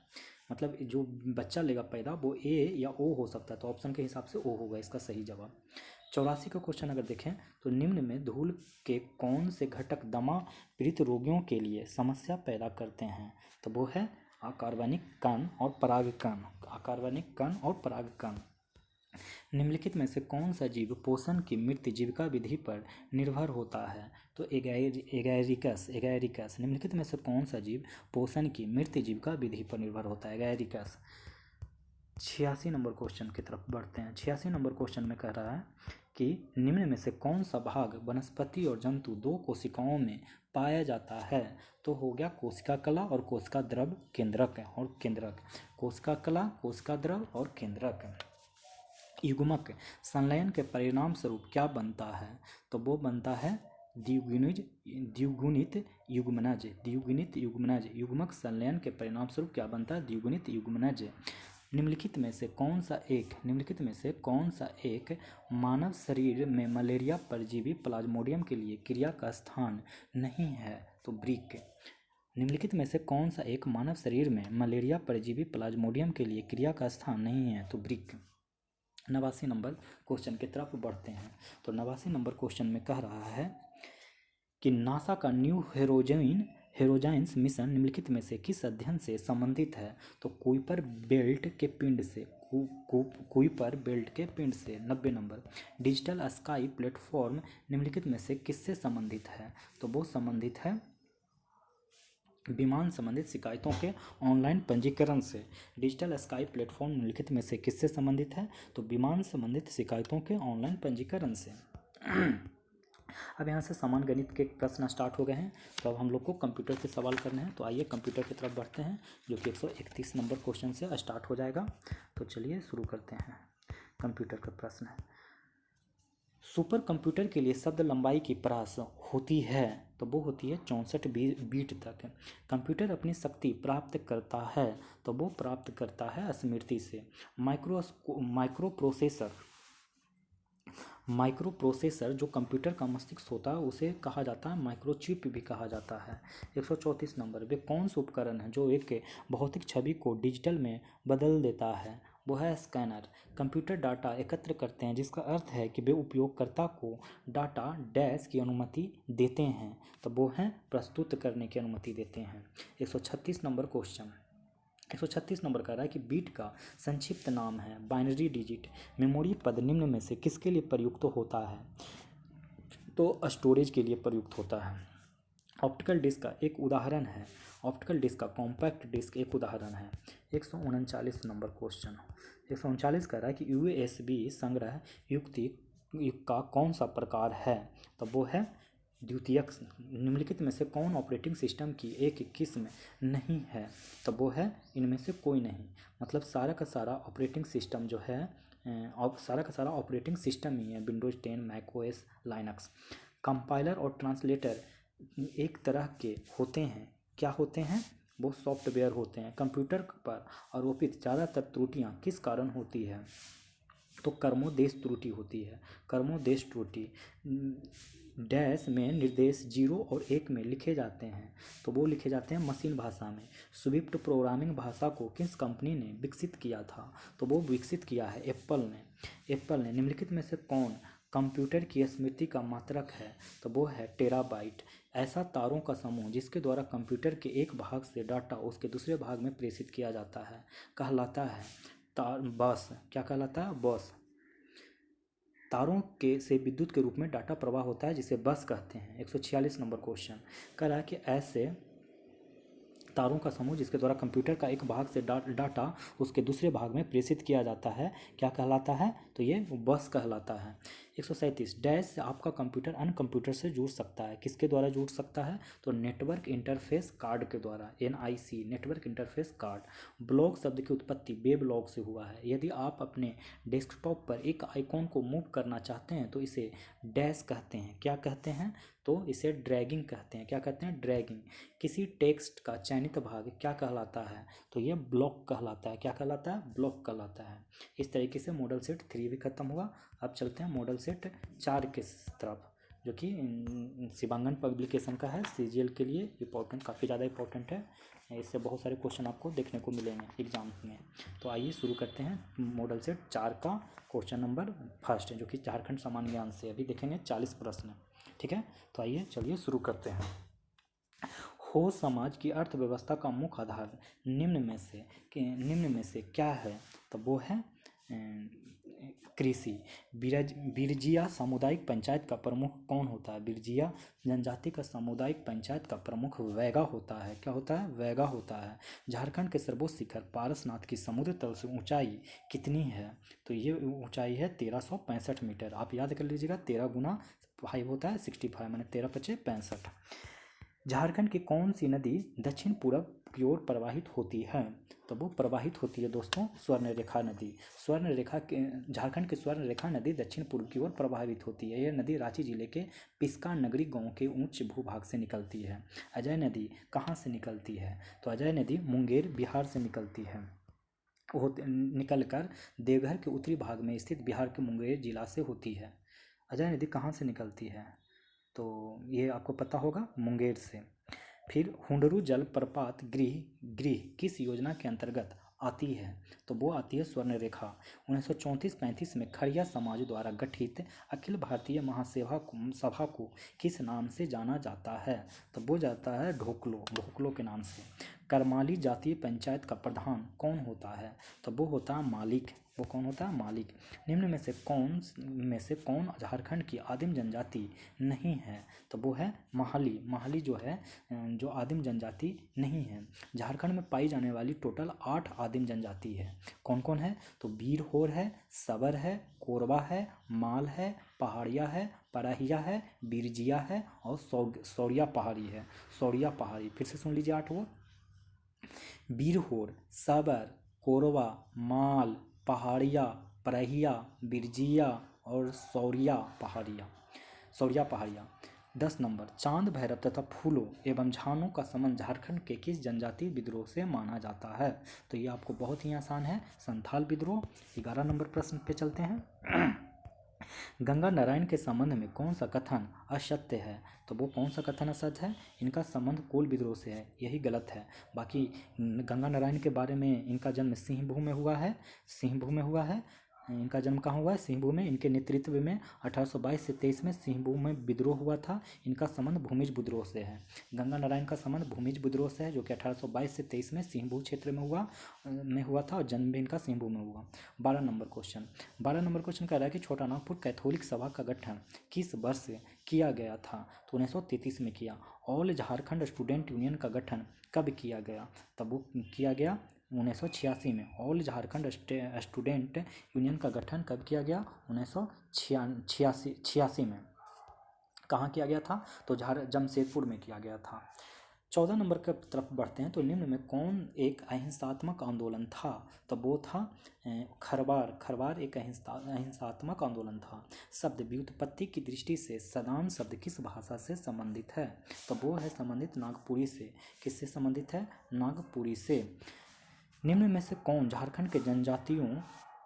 S1: मतलब जो बच्चा लेगा पैदा वो ए या ओ हो सकता है, तो ऑप्शन के हिसाब से ओ होगा इसका सही जवाब। 84 का क्वेश्चन अगर देखें तो निम्न में धूल के कौन से घटक दमा पीड़ित रोगियों के लिए समस्या पैदा करते हैं, तो वो है अकार्बनिक कण और परागकण। अकार्बनिक कण और परागकण। निम्नलिखित में से कौन सा जीव पोषण की मृत जीविका विधि पर निर्भर होता है, तो एगैरिकस। निम्नलिखित में से कौन सा जीव पोषण की मृत जीविका विधि पर निर्भर होता है, एगैरिकस। 86 नंबर क्वेश्चन की तरफ बढ़ते हैं। 86 नंबर क्वेश्चन में कह रहा है कि निम्न में से कौन सा भाग वनस्पति और जंतु 2 कोशिकाओं में पाया जाता है, तो हो गया कोशिका कला और कोशिका द्रव केंद्रक और केंद्रक। कोशिका कला, कोशिका द्रव और केंद्रक। युग्मक संलयन के परिणाम स्वरूप क्या बनता है, तो वो बनता है द्विगुणित युग्मनज। युग्मक संलयन के परिणाम स्वरूप क्या बनता है, द्विगुणित युग्मनज। निम्नलिखित में से कौन सा एक मानव शरीर में मलेरिया परजीवी प्लाज्मोडियम के लिए क्रिया का स्थान नहीं है, तो वृक्क। निम्नलिखित में से कौन सा एक मानव शरीर में मलेरिया परजीवी प्लाज्मोडियम के लिए क्रिया का स्थान नहीं है, तो वृक्क। 89 नंबर क्वेश्चन की तरफ बढ़ते हैं। तो 89 नंबर क्वेश्चन में कह रहा है कि नासा का न्यू हेरोजाइंस मिशन निम्नलिखित में से किस अध्ययन से संबंधित है, तो कुइपर बेल्ट के पिंड से। कुइपर बेल्ट के पिंड से। 90 नंबर, डिजिटल स्काई प्लेटफॉर्म निम्नलिखित में से किससे संबंधित है, तो वो संबंधित है विमान संबंधित शिकायतों के ऑनलाइन पंजीकरण से। डिजिटल स्काई प्लेटफॉर्म निम्नलिखित में से किससे संबंधित है, तो विमान संबंधित शिकायतों के ऑनलाइन पंजीकरण से। अब यहाँ से समान गणित के प्रश्न स्टार्ट हो गए हैं, तो अब हम लोग को कंप्यूटर से सवाल करने हैं। तो आइए कंप्यूटर की तरफ बढ़ते हैं, जो कि 131 नंबर क्वेश्चन से स्टार्ट हो जाएगा। तो चलिए शुरू करते हैं। कंप्यूटर का प्रश्न है, सुपर कंप्यूटर के लिए शब्द लंबाई की परास होती है, तो वो होती है 64 बीट तक। कंप्यूटर अपनी शक्ति प्राप्त करता है, तो वो प्राप्त करता है स्मृति से। माइक्रो प्रोसेसर माइक्रो प्रोसेसर जो कंप्यूटर का मस्तिष्क होता है उसे कहा जाता है माइक्रोचिप भी कहा जाता है। 134 नंबर, वे कौन से उपकरण हैं जो एक भौतिक छवि को डिजिटल में बदल देता है? वो है स्कैनर। कंप्यूटर डाटा एकत्र करते हैं जिसका अर्थ है कि वे उपयोगकर्ता को डाटा डैश की अनुमति देते हैं, तो वो हैं प्रस्तुत करने की अनुमति देते हैं। 136 नंबर क्वेश्चन, 136 नंबर कह रहा है कि बीट का संक्षिप्त नाम है बाइनरी डिजिट। मेमोरी पद निम्न में से किसके लिए प्रयुक्त होता है? तो स्टोरेज के लिए प्रयुक्त होता है। ऑप्टिकल डिस्क का एक उदाहरण है, ऑप्टिकल डिस्क का कॉम्पैक्ट डिस्क एक उदाहरण है। 139 नंबर क्वेश्चन, 139 कह रहा है कि यूएसबी संग्रह युक्ति का कौन सा प्रकार है? तो वो है द्वितीयक। निम्नलिखित में से कौन ऑपरेटिंग सिस्टम की एक किस्म नहीं है? तो वो है इनमें से कोई नहीं। मतलब सारा का सारा ऑपरेटिंग सिस्टम जो है सारा का सारा ऑपरेटिंग सिस्टम ही है Windows 10, Mac OS, Linux. Compiler और ट्रांसलेटर एक तरह के होते हैं, क्या होते हैं? वो सॉफ्टवेयर होते हैं। कंप्यूटर पर आरोपित ज़्यादातर त्रुटियां किस कारण होती है? तो कर्मोद्देश त्रुटि होती है। कर्मोद्देश त्रुटि डैश में निर्देश 0 और 1 में लिखे जाते हैं, तो वो लिखे जाते हैं मशीन भाषा में। स्विफ्ट प्रोग्रामिंग भाषा को किस कंपनी ने विकसित किया था? तो वो विकसित किया है एप्पल ने। एप्पल ने। निम्नलिखित में से कौन कंप्यूटर की स्मृति का मात्रक है? तो वो है टेराबाइट। ऐसा तारों का समूह जिसके द्वारा कंप्यूटर के एक भाग से डाटा उसके दूसरे भाग में प्रेषित किया जाता है कहलाता है तार बस। क्या कहलाता है? बस। तारों के से विद्युत के रूप में डाटा प्रवाह होता है जिसे बस कहते हैं। 146 नंबर क्वेश्चन कह रहा है कि ऐसे तारों का समूह जिसके द्वारा कंप्यूटर का एक भाग से डाटा उसके दूसरे भाग में प्रेषित किया जाता है क्या कहलाता है? तो ये बस कहलाता है। 137 डैश से आपका कंप्यूटर अन्य कंप्यूटर से जुड़ सकता है, किसके द्वारा जुड़ सकता है? तो नेटवर्क इंटरफेस कार्ड के द्वारा, NIC network interface card. Blog शब्द की उत्पत्ति वेबलॉग से हुआ है। यदि आप अपने डेस्कटॉप पर एक आइकॉन को मूव करना चाहते हैं तो इसे डैश कहते हैं। क्या कहते हैं? तो इसे ड्रैगिंग कहते हैं। क्या कहते हैं? ड्रैगिंग। किसी टेक्स्ट का चयनित भाग क्या कहलाता है? तो ये ब्लॉक कहलाता है। क्या कहलाता है? ब्लॉक कहलाता है। इस तरीके से मॉडल सेट 3 भी खत्म हुआ। अब चलते हैं मॉडल सेट 4 के तरफ, जो कि शिवांगन पब्लिकेशन का है। CGL के लिए इंपॉर्टेंट, काफ़ी ज़्यादा इंपॉर्टेंट है। इससे बहुत सारे क्वेश्चन आपको देखने को मिलेंगे एग्जाम में। तो आइए शुरू करते हैं मॉडल सेट 4 का क्वेश्चन नंबर फर्स्ट, जो कि झारखंड सामान्य ज्ञान से अभी देखेंगे 40 प्रश्न। ठीक है, तो आइए चलिए शुरू करते हैं। हो समाज की अर्थव्यवस्था का मुख्य आधार निम्न में से क्या है? तो वो है कृषि। बिरजिया सामुदायिक पंचायत का प्रमुख कौन होता है? बिरजिया जनजाति का सामुदायिक पंचायत का प्रमुख वैगा होता है। क्या होता है? वैगा होता है। झारखंड के सर्वोच्च शिखर पारसनाथ की समुद्र तल से ऊंचाई कितनी है? तो ये ऊंचाई है 1365 मीटर। आप याद कर लीजिएगा, 13 गुना 5 होता है 65, मैंने 13 × 5 = 65। झारखंड की कौन सी नदी दक्षिण पूरब की ओर प्रवाहित होती है? तो वो प्रवाहित होती है दोस्तों स्वर्ण रेखा नदी। स्वर्ण रेखा के झारखंड की स्वर्ण रेखा नदी दक्षिण पूर्व की ओर प्रवाहित होती है। यह नदी रांची जिले के पिस्का नगरी गांव के ऊंच भूभाग से निकलती है। अजय नदी कहाँ से निकलती है? तो अजय नदी मुंगेर बिहार से निकलती है। वो निकलकर देवघर के उत्तरी भाग में स्थित बिहार के मुंगेर जिला से होती है। अजय नदी कहाँ से निकलती है? तो ये आपको पता होगा, मुंगेर से। फिर हुंडरू जल प्रपात गृह किस योजना के अंतर्गत आती है? तो वो आती है स्वर्ण रेखा। 1934-35 में खड़िया समाज द्वारा गठित अखिल भारतीय महासभा को किस नाम से जाना जाता है? तो वो जाता है ढोकलो के नाम से। करमाली जातीय पंचायत का प्रधान कौन होता है? तो वो होता है मालिक। वो कौन होता है? मालिक। निम्न में से कौन झारखंड की आदिम जनजाति नहीं है? तो वो है महाली। महाली जो है जो आदिम जनजाति नहीं है। झारखंड में पाई जाने वाली टोटल 8 आदिम जनजाति है। कौन कौन है? तो बीरहोर है, सबर है, कोरबा है, माल है, पहाड़िया है, पराहिया है, बिरजिया है और सौरिया पहाड़ी है। सौरिया पहाड़ी फिर से सुन लीजिए 8 वो: बीरहोर, सबर, कोरबा, माल, पहाड़िया, परहिया, बिरजिया और सौरिया पहाड़िया। 10 नंबर, चांद भैरव तथा फूलों एवं झानों का संबंध झारखंड के किस जनजातीय विद्रोह से माना जाता है? तो ये आपको बहुत ही आसान है, संथाल विद्रोह। 11 नंबर प्रश्न पे चलते हैं। गंगा नारायण के संबंध में कौन सा कथन असत्य है? तो वो कौन सा कथन असत्य है? इनका संबंध कोल विद्रोह से है, यही गलत है। बाकी गंगा नारायण के बारे में, इनका जन्म सिंहभूम में हुआ है, सिंहभूम में हुआ है। इनका जन्म कहाँ हुआ है? सिंहभूम में। इनके नेतृत्व में 1822 से 23 में सिंहभूम में विद्रोह हुआ था। इनका संबंध भूमिज विद्रोह से है। गंगा नारायण का संबंध भूमिज विद्रोह से है, जो कि 1822 से 23 में सिंहभूम क्षेत्र में हुआ था, और जन्म भी इनका सिंहभूम में हुआ। 12 नंबर क्वेश्चन। 12 नंबर क्वेश्चन कह रहा है कि छोटा नागपुर कैथोलिक सभा का गठन किस वर्ष किया गया था? तो 1933 में किया। ऑल झारखंड स्टूडेंट यूनियन का गठन कब किया गया? तब वो किया गया 1986 में। ऑल झारखंड स्टूडेंट यूनियन का गठन कब किया गया? 1986 में। कहाँ किया गया था? तो जमशेदपुर में किया गया था। 14 नंबर की तरफ बढ़ते हैं। तो निम्न में कौन एक अहिंसात्मक आंदोलन था? तो वो था खरवार। खरवार एक अहिंसात्मक आंदोलन था। शब्द व्युत्पत्ति की दृष्टि से सदान शब्द किस भाषा से संबंधित है? तो वो है संबंधित नागपुरी से। किससे संबंधित है? नागपुरी से। निम्न में से कौन झारखंड के जनजातियों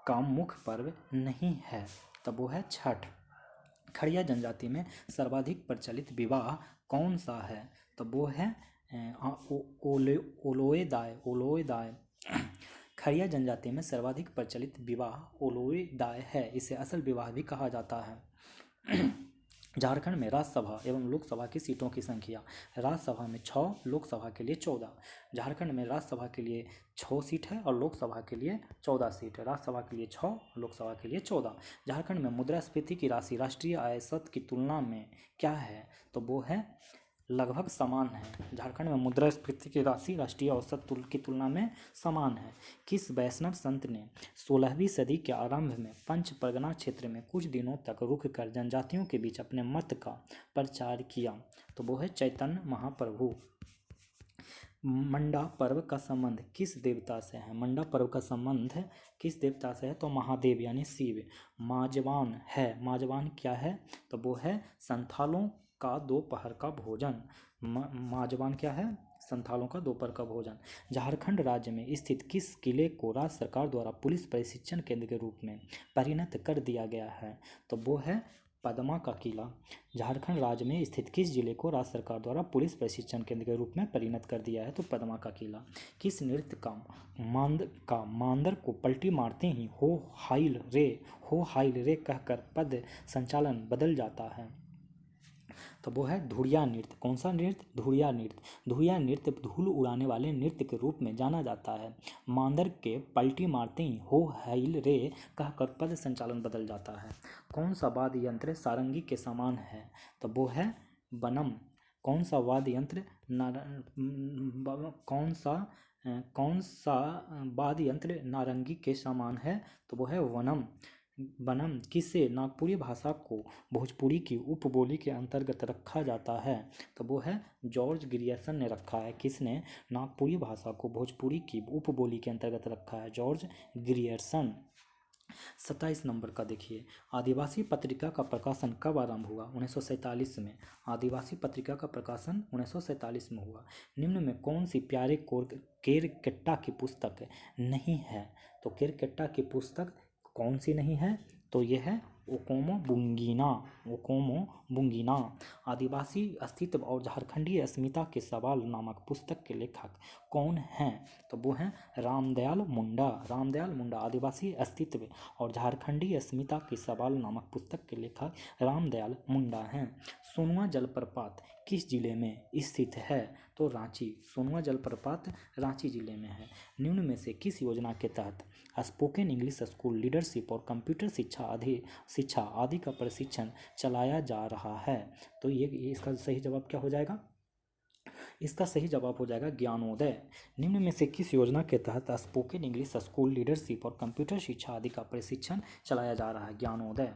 S1: का मुख्य पर्व नहीं है? तो वो है छठ। खड़िया जनजाति में सर्वाधिक प्रचलित विवाह कौन सा है? तो वो है ओलोए दाय। ओलोए दाय। खड़िया जनजाति में सर्वाधिक प्रचलित विवाह ओलोए दाय है। इसे असल विवाह भी कहा जाता है। झारखंड में राज्यसभा एवं लोकसभा की सीटों की संख्या। राज्यसभा में 6, लोकसभा के लिए 14। झारखंड में राज्यसभा के लिए 6 सीट है और लोकसभा के लिए 14 सीट है। राज्यसभा के लिए 6, लोकसभा के लिए 14। झारखंड में मुद्रास्फीति की राशि राष्ट्रीय आय औसत की तुलना में क्या है? तो वो है लगभग समान है। झारखंड में मुद्रास्फीति की राशि राष्ट्रीय औसत की तुलना में समान है। किस वैष्णव संत ने 16वीं सदी के आरंभ में पंच परगना क्षेत्र में कुछ दिनों तक रुककर जनजातियों के बीच अपने मत का प्रचार किया? तो वो है चैतन्य महाप्रभु। मंडा पर्व का संबंध किस देवता से है? मंडा पर्व का संबंध किस देवता से है? तो महादेव यानी शिव। माजवान है। माजवान क्या है? तो वो है संथालों का दोपहर का भोजन। माजवान क्या है? संथालों का दोपहर का भोजन। झारखंड राज्य में स्थित किस किले को राज्य सरकार द्वारा पुलिस प्रशिक्षण केंद्र के रूप में परिणत कर दिया गया है? तो वो है पदमा का किला। झारखंड राज्य में स्थित किस जिले को राज्य सरकार द्वारा पुलिस प्रशिक्षण केंद्र के रूप में परिणत कर दिया है? तो पदमा का किला। किस नृत्य का मांदर को पलटी मारते ही हो हाइल रे कहकर पद संचालन बदल जाता है? तो वो है धुरिया नृत्य। कौन सा नृत्य? धुरिया नृत्य। धुरिया नृत्य धूल उड़ाने वाले नृत्य के रूप में जाना जाता है। मांदर के पलटी मारते ही हो हाइल रे कहकर पद संचालन बदल जाता है। कौन सा वाद्य यंत्र सारंगी के समान है? तो वो है बनम। कौन सा वाद्य यंत्र कौन सा वाद्य यंत्र नारंगी के समान है? तो वो है वनम। बनम। किसे नागपुरी भाषा को भोजपुरी की उपबोली के अंतर्गत रखा जाता है? तो वो है जॉर्ज ग्रियर्सन ने रखा है। किसने नागपुरी भाषा को भोजपुरी की उपबोली के अंतर्गत रखा है? George Grierson. 27 नंबर का देखिए। आदिवासी पत्रिका का प्रकाशन कब आरंभ हुआ? 1947 में। आदिवासी पत्रिका का प्रकाशन 1947 में हुआ। निम्न में कौन सी प्यारे केरकेट्टा की पुस्तक नहीं है? तो केरकेट्टा की पुस्तक कौन सी नहीं है? तो यह है ओकोमो बुंगीना। ओकोमो बुंगीना। आदिवासी अस्तित्व और झारखंडी अस्मिता के सवाल नामक पुस्तक के लेखक कौन हैं? तो वो हैं रामदयाल मुंडा। रामदयाल मुंडा आदिवासी अस्तित्व और झारखंडी अस्मिता के सवाल नामक पुस्तक के लेखक रामदयाल मुंडा हैं। सोनुआ जलप्रपात किस जिले में स्थित है? तो रांची। सोनुआ जलप्रपात रांची जिले में है। निम्न में से किस योजना के तहत स्पोकन इंग्लिश स्कूल लीडरशिप और कंप्यूटर शिक्षा आदि का प्रशिक्षण चलाया जा रहा है? तो ये इसका सही जवाब क्या हो जाएगा? इसका सही जवाब हो जाएगा ज्ञानोदय। निम्न में से किस योजना के तहत स्पोकन इंग्लिश स्कूल लीडरशिप और कंप्यूटर शिक्षा आदि का प्रशिक्षण चलाया जा रहा है? ज्ञानोदय।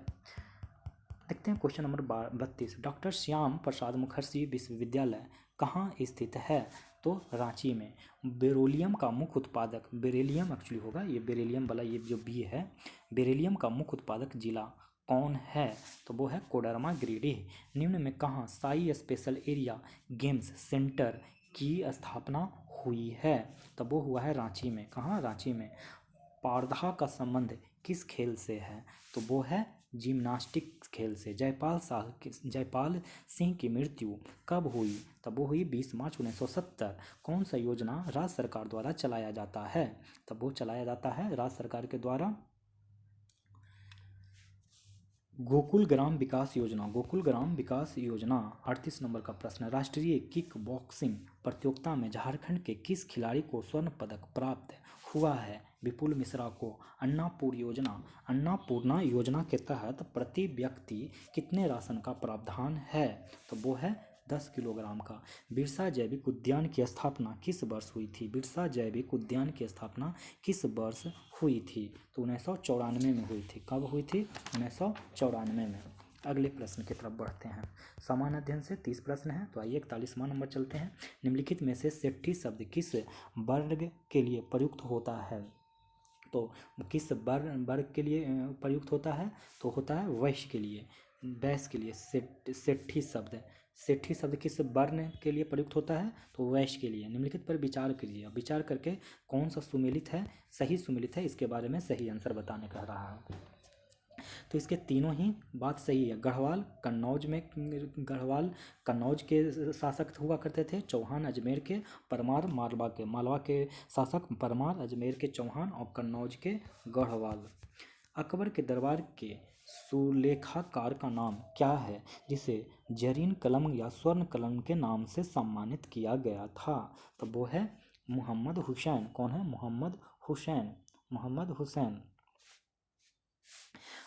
S1: देखते हैं question number 32। Doctor Shyam Prasad Mukherjee विश्वविद्यालय कहाँ स्थित है? तो रांची में। बेरिलियम का मुख्य उत्पादक, बेरिलियम एक्चुअली होगा ये, बेरिलियम वाला ये जो बी है, बेरिलियम का मुख्य उत्पादक जिला कौन है? तो वो है कोडरमा गिरिडीह। निम्न में कहाँ Sai special area games centre की स्थापना हुई है? तो वो हुआ है रांची में। कहाँ? रांची में। पारधा का संबंध किस खेल से है? तो वो है जिम्नास्टिक खेल से। जयपाल सिंह की मृत्यु कब हुई? तब वो हुई 20 मार्च 1970। कौन सा योजना राज्य सरकार द्वारा चलाया जाता है? तब वो चलाया जाता है राज्य सरकार के द्वारा गोकुल ग्राम विकास योजना। गोकुल ग्राम विकास योजना। 38 नंबर का प्रश्न, राष्ट्रीय किक बॉक्सिंग प्रतियोगिता में झारखंड के किस खिलाड़ी को स्वर्ण पदक प्राप्त हुआ है? विपुल मिश्रा को। अन्नपूर्णा योजना के तहत प्रति व्यक्ति कितने राशन का प्रावधान है? तो वो है 10 किलोग्राम का। बिरसा जैविक उद्यान की स्थापना किस वर्ष हुई थी? बिरसा जैविक उद्यान की स्थापना किस वर्ष हुई थी? तो 1994 में हुई थी। कब हुई थी? 1994 में। अगले प्रश्न की तरफ बढ़ते हैं। सामान्य अध्ययन से 30 प्रश्न हैं, तो आइए 41वां नंबर चलते हैं। निम्नलिखित में से सेट्ठी शब्द किस वर्ग के लिए प्रयुक्त होता है? तो किस वर्ग के लिए प्रयुक्त होता है? तो होता है वैश्य के लिए, वैश्य के लिए। सेट्ठी शब्द किस वर्ण के लिए प्रयुक्त होता है? तो वैश्य के लिए। निम्नलिखित पर विचार कीजिए। विचार करके कौन सा सुमेलित है, सही सुमेलित है, इसके बारे में सही आंसर बताने कह रहा है। तो इसके तीनों ही बात सही है। गढ़वाल कन्नौज के शासक हुआ करते थे, चौहान अजमेर के, परमार मालवा के शासक परमार, अजमेर के चौहान और कन्नौज के गढ़वाल। अकबर के दरबार के सुलेखाकार का नाम क्या है जिसे जरीन कलम या स्वर्ण कलम के नाम से सम्मानित किया गया था? तो वो है मोहम्मद हुसैन। कौन है? मोहम्मद हुसैन।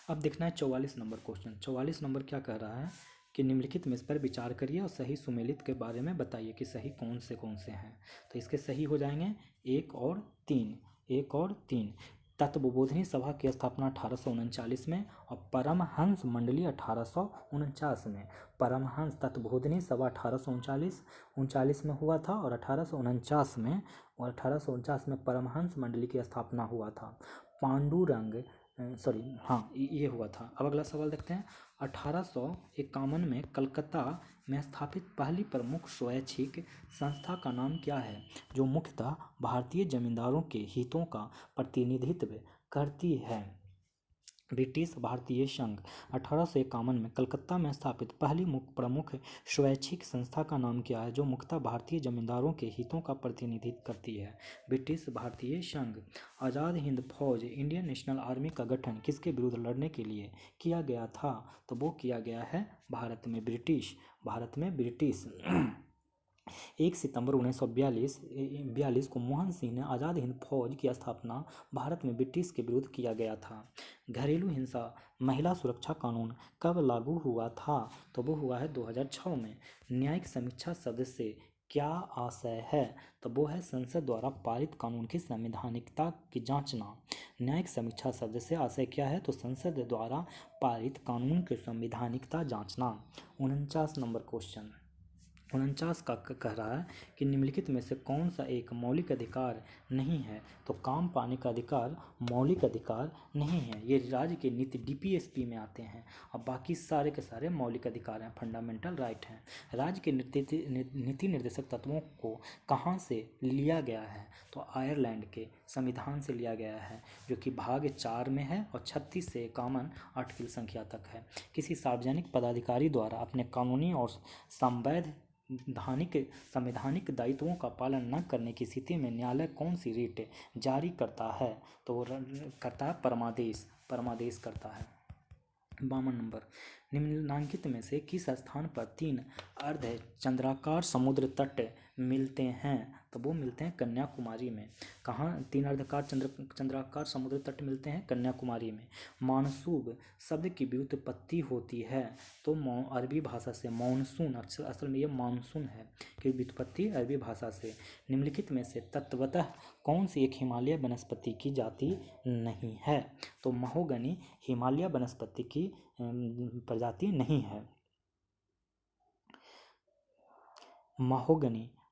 S1: अब देखना है 44 नंबर क्वेश्चन। 44 नंबर क्या कह रहा है कि निम्नलिखित में इस पर विचार करिए और सही सुमेलित के बारे में बताइए कि सही कौन से हैं। तो इसके सही हो जाएंगे 1 और 3। तत्वबोधिनी सभा की स्थापना 1839 में और परमहंस मंडली 1849 में। परमहंस तत्वबोधिनी सभा 1839 में हुआ था और 1849 में परमहंस मंडली की स्थापना हुआ था। पांडुरंग ये हुआ था। अब अगला सवाल देखते हैं। 1851 में कलकत्ता में स्थापित पहली प्रमुख स्वैच्छिक संस्था का नाम क्या है जो मुख्यतः भारतीय जमींदारों के हितों का प्रतिनिधित्व करती है? ब्रिटिश भारतीय संघ। 1851 में कलकत्ता में स्थापित पहली प्रमुख स्वैच्छिक संस्था का नाम क्या है जो मुख्यतः भारतीय जमींदारों के हितों का प्रतिनिधित्व करती है? ब्रिटिश भारतीय संघ। आज़ाद हिंद फौज इंडियन नेशनल आर्मी का गठन किसके विरुद्ध लड़ने के लिए किया गया था? तो वो किया गया है भारत में ब्रिटिश 1 सितंबर 1942 को मोहन सिंह ने आज़ाद हिंद फौज की स्थापना भारत में ब्रिटिश के विरुद्ध किया गया था। घरेलू हिंसा महिला सुरक्षा कानून कब लागू हुआ था? तो वो हुआ है 2006 में। न्यायिक समीक्षा शब्द से क्या आशय है? तो वो है संसद द्वारा पारित कानून की संवैधानिकता की जांचना। न्यायिक समीक्षा शब्द से आशय क्या है? तो संसद द्वारा पारित कानून की संवैधानिकता जांचना। 49 नंबर क्वेश्चन। 49 का कह रहा है कि निम्नलिखित में से कौन सा एक मौलिक अधिकार नहीं है? तो काम पाने का अधिकार मौलिक अधिकार नहीं है। ये राज्य के नीति DPSP में आते हैं और बाकी सारे के सारे मौलिक अधिकार हैं, फंडामेंटल राइट हैं। राज्य के नीति निर्देशक तत्वों को कहाँ से लिया गया है? तो आयरलैंड के संविधान से लिया गया है जो कि भाग 4 में है और 36 से 51 आर्टिकल संख्या तक है। किसी सार्वजनिक पदाधिकारी द्वारा अपने कानूनी और संवैधानिक दायित्वों का पालन न करने की स्थिति में न्यायालय कौन सी रिट जारी करता है? तो वो करता है परमादेश करता है। 52 नंबर। निम्नलिखित में से किस स्थान पर 3 अर्ध चंद्राकार समुद्र तट मिलते हैं? तो वो मिलते हैं कन्याकुमारी में। कहाँ 3 अर्धकार चंद्राकार समुद्र तट मिलते हैं? कन्याकुमारी में। मानसूब शब्द की व्युत्पत्ति होती है? तो अरबी भाषा से मानसून, असल में ये मानसून है कि व्युत्पत्ति अरबी भाषा से। निम्नलिखित में से तत्वतः कौन सी एक हिमालय वनस्पति की जाति नहीं है? तो महोगनी हिमालय वनस्पति की प्रजाति नहीं है।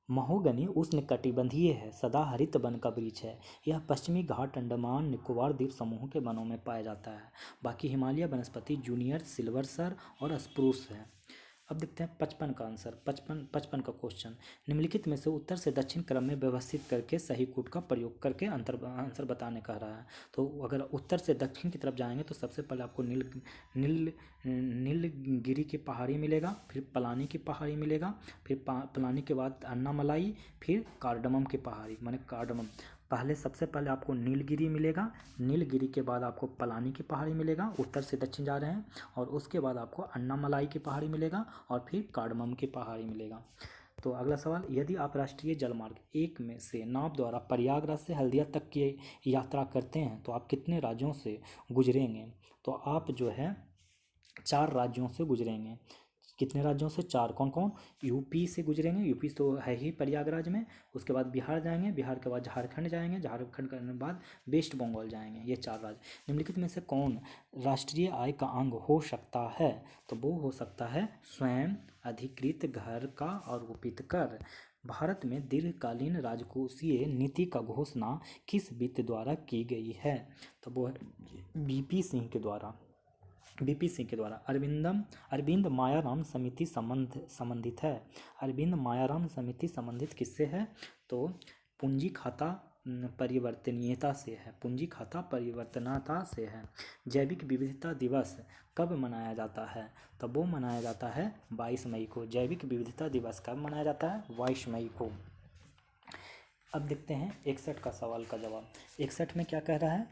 S1: महोगनी उष्णकटिबंधीय है, सदाहरित वन का वृक्ष है। यह पश्चिमी घाट, अंडमान निकोबार द्वीप समूह के वनों में पाया जाता है। बाकी हिमालय वनस्पति जूनियर सिल्वर सर और स्प्रूस है। अब देखते हैं 55 का आंसर। 55 का क्वेश्चन, निम्नलिखित में से उत्तर से दक्षिण क्रम में व्यवस्थित करके सही कूट का प्रयोग करके आंसर बताने कह रहा है। तो अगर उत्तर से दक्षिण की तरफ जाएंगे तो सबसे पहले आपको नील नीलगिरी की पहाड़ी मिलेगा, फिर पलानी की पहाड़ी मिलेगा, फिर पलानी के बाद अन्नामलाई, फिर कार्डमम की पहाड़ी, माने कार्डमम। पहले सबसे पहले आपको नीलगिरी मिलेगा, नीलगिरी के बाद आपको पलानी की पहाड़ी मिलेगा, उत्तर से दक्षिण जा रहे हैं, और उसके बाद आपको अन्नामलाई की पहाड़ी मिलेगा और फिर कार्डमम की पहाड़ी मिलेगा। तो अगला सवाल, यदि आप राष्ट्रीय जलमार्ग एक में से नाव द्वारा प्रयागराज से हल्दिया तक की यात्रा करते हैं तो आप कितने राज्यों से गुजरेंगे? तो आप जो है 4 राज्यों से गुजरेंगे। कितने राज्यों से? 4। कौन कौन? यूपी से गुजरेंगे, यूपी तो है ही प्रयागराज में। उसके बाद बिहार जाएंगे, बिहार के बाद झारखंड जाएंगे, झारखंड करने के बाद वेस्ट बंगाल जाएंगे। ये 4 राज्य। निम्नलिखित में से कौन राष्ट्रीय आय का अंग हो सकता है? तो वो हो सकता है स्वयं अधिकृत घर का आरोपित कर। भारत में दीर्घकालीन राजकोषीय नीति का घोषणा किस वित्त द्वारा की गई है? तो वो है बीपी सिंह के द्वारा। बीपी सिंह के द्वारा। अरविंद मायाराम समिति संबंधित है। अरविंद मायाराम समिति संबंधित किससे है? तो पूंजी खाता परिवर्तनीयता से है, पूंजी खाता परिवर्तनता से है। जैविक विविधता दिवस कब मनाया जाता है? तो वो मनाया जाता है 22 मई को। जैविक विविधता दिवस कब मनाया जाता है? 22 मई को। अब देखते हैं 61 का सवाल का जवाब। 61 में क्या कह रहा है?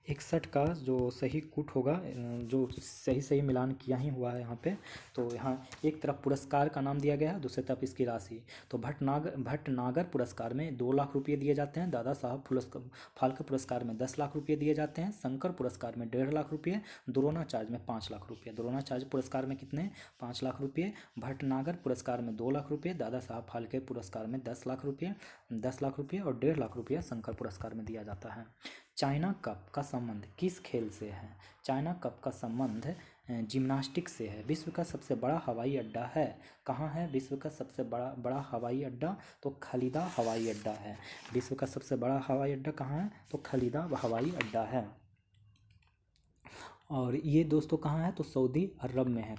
S1: 61 का जो सही कूट होगा, जो सही मिलान किया ही हुआ है यहाँ पे। तो यहाँ एक तरफ पुरस्कार का नाम दिया गया है, दूसरी तरफ इसकी राशि। तो भटनागर पुरस्कार में 2 लाख रुपये दिए जाते हैं, दादा साहब फाल्के पुरस्कार में 10 लाख रुपये दिए जाते हैं, शंकर पुरस्कार में 1.5 लाख रुपये, द्रोणाचार्य में 5 लाख रुपये। द्रोणाचार्य पुरस्कार में कितने? 5 लाख रुपये। भटनागर पुरस्कार में 2 लाख रुपये, दादा साहब फाल्के पुरस्कार में 10 लाख रुपये, 10 लाख रुपये और 1.5 लाख रुपये शंकर पुरस्कार में दिया जाता है। चाइना कप का संबंध किस खेल से है? चाइना कप का संबंध जिम्नास्टिक से है। विश्व का सबसे बड़ा हवाई अड्डा है। कहाँ है विश्व का सबसे बड़ा हवाई अड्डा? तो खलीदा हवाई अड्डा है। विश्व का सबसे बड़ा हवाई अड्डा कहाँ है? तो खलीदा हवाई अड्डा है। और ये दोस्तों कहाँ है? तो सऊदी अरब में है।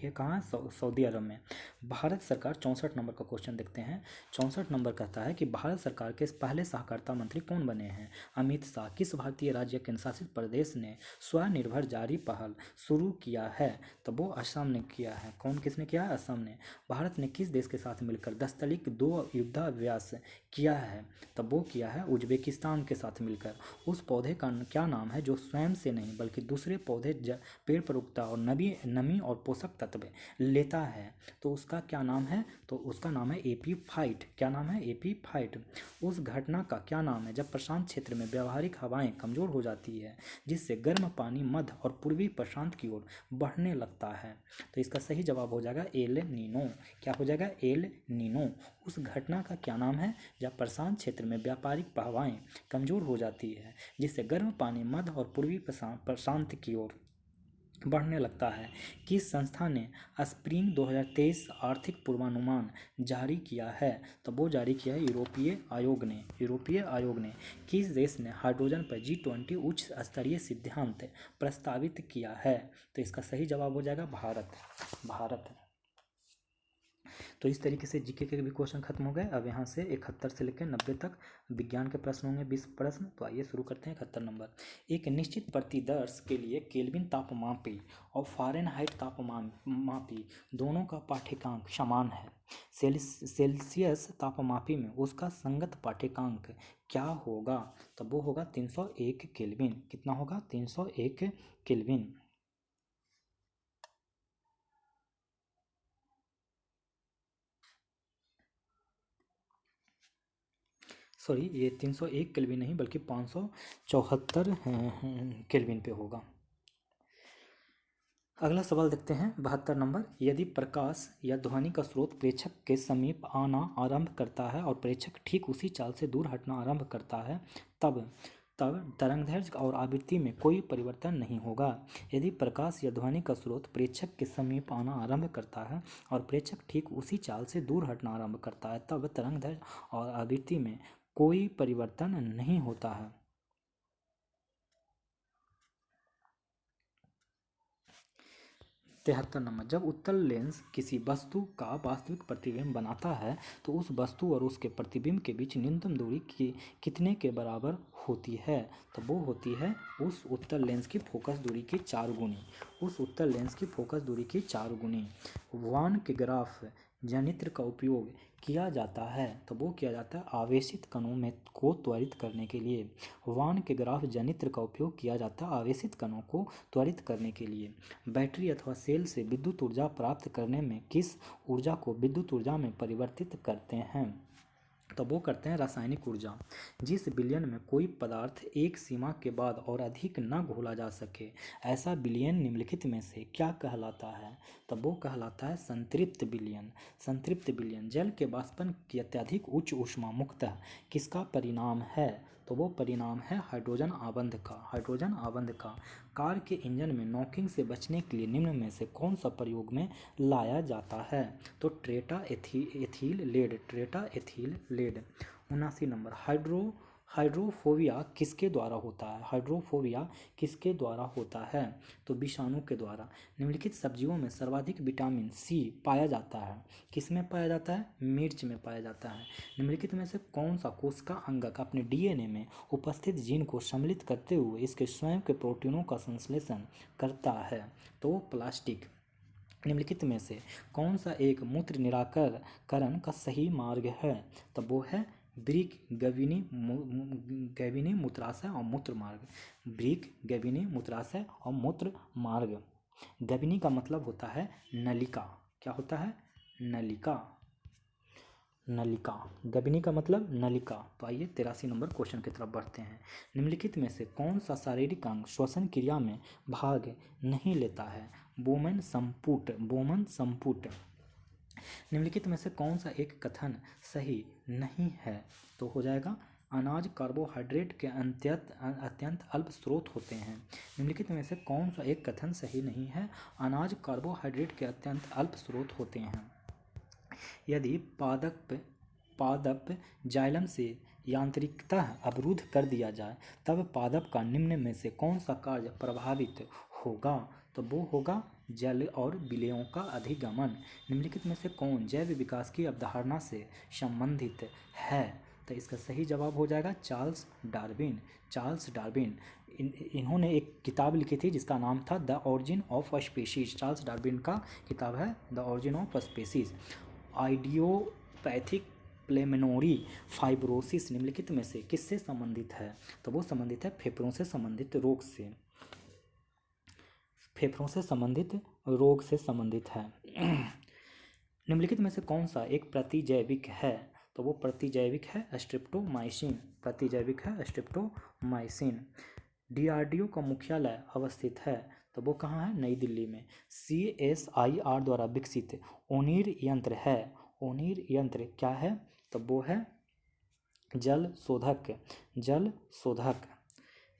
S1: ये कहाँ है? सऊदी अरब में। भारत सरकार 64 नंबर का क्वेश्चन देखते हैं। 64 नंबर कहता है कि भारत सरकार के पहले सहकारिता मंत्री कौन बने हैं? अमित शाह। किस भारतीय राज्य केंद्र शासित प्रदेश ने स्वनिर्भर जारी पहल शुरू किया है? तो वो असम ने किया है। कौन किसने किया है? असम ने। भारत ने किस देश के साथ मिलकर 10 तलिक 2 युद्धाभ्यास किया है? तब वो किया है उज्बेकिस्तान के साथ मिलकर। उस पौधे का क्या नाम है जो स्वयं से नहीं बल्कि दूसरे पौधे पेड़ पर उगता और नमी और पोषक तत्व लेता है? तो उसका क्या नाम है? तो उसका नाम है एपीफाइट। क्या नाम है? एपीफाइट। उस घटना का क्या नाम है जब प्रशांत क्षेत्र में व्यावहारिक हवाएं कमजोर हो जाती है जिससे गर्म पानी मध्य और पूर्वी प्रशांत की ओर बढ़ने लगता है? तो इसका सही जवाब हो जाएगा एल नीनो। क्या हो जाएगा? El Nino. उस घटना का क्या नाम है जब प्रशांत क्षेत्र में व्यापारिक हवाएं कमजोर हो जाती है जिससे गर्म पानी मध्य और पूर्वी प्रशांत की ओर बढ़ने लगता है? किस संस्था ने स्प्रिंग 2023 आर्थिक पूर्वानुमान जारी किया है? तो वो जारी किया है यूरोपीय आयोग ने। यूरोपीय आयोग ने। किस देश ने हाइड्रोजन पर G20 उच्च स्तरीय सिद्धांत प्रस्तावित किया है? तो इसका सही जवाब हो जाएगा भारत। भारत। तो इस तरीके से जीके के भी क्वेश्चन खत्म हो गए। अब यहाँ से 71 से लेकर 90 तक विज्ञान के प्रश्न होंगे, 20 प्रश्न। तो आइए शुरू करते हैं 71 नंबर। एक निश्चित प्रतिदर्श के लिए केल्विन तापमापी और फ़ारेनहाइट तापमापी दोनों का पाठ्यंक समान है। सेल्सियस तापमापी में उसका संगत पाठ्यंक क्या होगा? तो वो होगा 301 केल्विन। कितना होगा? 301 केल्विन। सॉरी, ये 301 केल्विन नहीं बल्कि 574 केल्विन पे होगा। अगला सवाल देखते हैं 72 नंबर। यदि प्रकाश या ध्वनि का स्रोत प्रेक्षक के समीप आना आरंभ करता है और प्रेक्षक ठीक उसी चाल से दूर हटना आरंभ करता है तब तरंगदैर्घ्य और आवृत्ति में कोई परिवर्तन नहीं होगा। यदि प्रकाश या ध्वनि का स्रोत प्रेक्षक के समीप आना आरंभ करता है और प्रेक्षक ठीक उसी चाल से दूर हटना आरंभ करता है तब तरंगदैर्घ्य और आवृत्ति में कोई परिवर्तन नहीं होता है। 73 नंबर, जब उत्तल लेंस किसी वस्तु का वास्तविक प्रतिबिंब बनाता है तो उस वस्तु और उसके प्रतिबिंब के बीच न्यूनतम दूरी कितने के बराबर होती है? तो वो होती है उस उत्तल लेंस की फोकस दूरी की 4 गुनी। उस उत्तल लेंस की फोकस दूरी की 4 गुनी। वान के ग्राफ जनित्र का उपयोग किया जाता है, तो वो किया जाता है आवेशित कणों में को त्वरित करने के लिए। वान के ग्राफ जनित्र का उपयोग किया जाता है आवेशित कणों को त्वरित करने के लिए। बैटरी अथवा सेल से विद्युत ऊर्जा प्राप्त करने में किस ऊर्जा को विद्युत ऊर्जा में परिवर्तित करते हैं? तो वो करते हैं रासायनिक ऊर्जा। जिस विलयन में कोई पदार्थ एक सीमा के बाद और अधिक न घोला जा सके, ऐसा विलयन निम्नलिखित में से क्या कहलाता है? तो वो कहलाता है संतृप्त विलयन। संतृप्त विलयन जल के वाष्पन की अत्यधिक उच्च ऊष्मा मुक्तः किसका परिणाम है? तो वो परिणाम है हाइड्रोजन आबंध का। हाइड्रोजन आबंध का। कार के इंजन में नॉकिंग से बचने के लिए निम्न में से कौन सा प्रयोग में लाया जाता है? तो एथील लेड। 79 नंबर, हाइड्रोफोबिया किसके द्वारा होता है? हाइड्रोफोबिया किसके द्वारा होता है? तो विषाणु के द्वारा। निम्नलिखित सब्जियों में सर्वाधिक विटामिन सी पाया जाता है, किसमें पाया जाता है? मिर्च में पाया जाता है। निम्नलिखित में से कौन सा कोशिका अंगक अपने डीएनए में उपस्थित जीन को सम्मिलित करते हुए इसके स्वयं के प्रोटीनों का संश्लेषण करता है? तो प्लास्टिक। निम्नलिखित में से कौन सा एक मूत्र निराकरण का सही मार्ग है? तो वो है ब्रिक, गैविनी मूत्राशय और मूत्र मार्ग। ब्रिक, गैविनी मूत्राशय और मूत्र मार्ग। गैविनी का मतलब होता है नलिका। क्या होता है? नलिका। नलिका। गैविनी का मतलब नलिका। तो आइए 83 नंबर क्वेश्चन की तरफ बढ़ते हैं। निम्नलिखित में से कौन सा शारीरिक अंग श्वसन क्रिया में भाग नहीं लेता है? बोमन संपुट। निम्नलिखित में से कौन सा एक कथन सही नहीं है? तो हो जाएगा अनाज कार्बोहाइड्रेट के अत्यंत अल्प स्रोत होते हैं। निम्नलिखित में से कौन सा एक कथन सही नहीं है? अनाज कार्बोहाइड्रेट के अत्यंत अल्प स्रोत होते हैं। यदि पादप जाइलम से यांत्रिकतः अवरुद्ध कर दिया जाए तब पादप का निम्न में से कौन सा कार्य प्रभावित होगा? तो वो होगा जल और विलेयों का अधिगमन। निम्नलिखित में से कौन जैव विकास की अवधारणा से संबंधित है? तो इसका सही जवाब हो जाएगा चार्ल्स डार्विन। चार्ल्स डार्विन इन्होंने एक किताब लिखी थी जिसका नाम था the origin of a species. Charles Darwin का किताब है the origin of a species. Idiopathic pulmonary fibrosis निम्नलिखित में से किससे संबंधित है? तो वो संबंधित है फेफड़ों से संबंधित रोग से। फेफड़ों से संबंधित रोग से संबंधित है। निम्नलिखित में से कौन सा एक प्रतिजैविक है? तो वो प्रतिजैविक है स्ट्रिप्टोमाइसिन। प्रतिजैविक है स्ट्रिप्टोमाइसिन। डीआरडीओ का मुख्यालय अवस्थित है, तो वो कहाँ है? नई दिल्ली में। CSIR द्वारा विकसित ओनिर यंत्र है। ओनिर यंत्र क्या है? तो वो है जल शोधक। जल शोधक।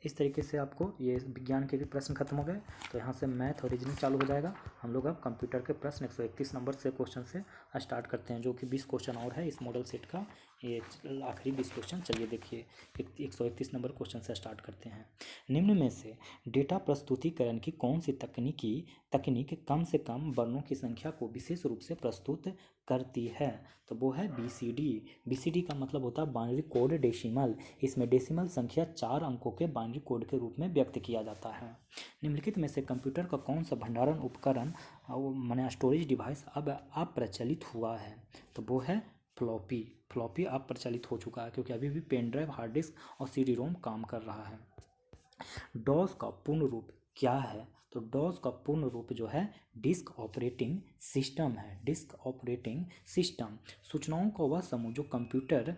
S1: इस तरीके से आपको ये विज्ञान के भी प्रश्न खत्म हो गए। तो यहाँ से मैथ और रीजनिंग चालू हो जाएगा। हम लोग अब कंप्यूटर के प्रश्न 131 नंबर से क्वेश्चन से स्टार्ट करते हैं, जो कि 20 क्वेश्चन और है इस मॉडल सेट का। ये आखिरी 20 क्वेश्चन। चलिए देखिए 131 नंबर क्वेश्चन से स्टार्ट करते हैं। निम्न में से डेटा प्रस्तुतिकरण की कौन सी तकनीक कम से कम वर्णों की संख्या को विशेष रूप से प्रस्तुत करती है? तो वो है BCD। BCD का मतलब होता है बाइनरी कोड डेसिमल। इसमें डेसिमल संख्या 4 अंकों के बाइनरी कोड के रूप में व्यक्त किया जाता है। निम्नलिखित में से कंप्यूटर का कौन सा भंडारण उपकरण माने स्टोरेज डिवाइस अब अप्रचलित हुआ है? तो वो है फ्लॉपी। फ्लॉपी अप्रचलित हो चुका है क्योंकि अभी भी पेन ड्राइव, हार्ड डिस्क और CD-ROM काम कर रहा है। डॉस का पूर्ण रूप क्या है? तो डॉस का पूर्ण रूप जो है डिस्क ऑपरेटिंग सिस्टम है। Disk operating system. सूचनाओं का वह समूह जो कंप्यूटर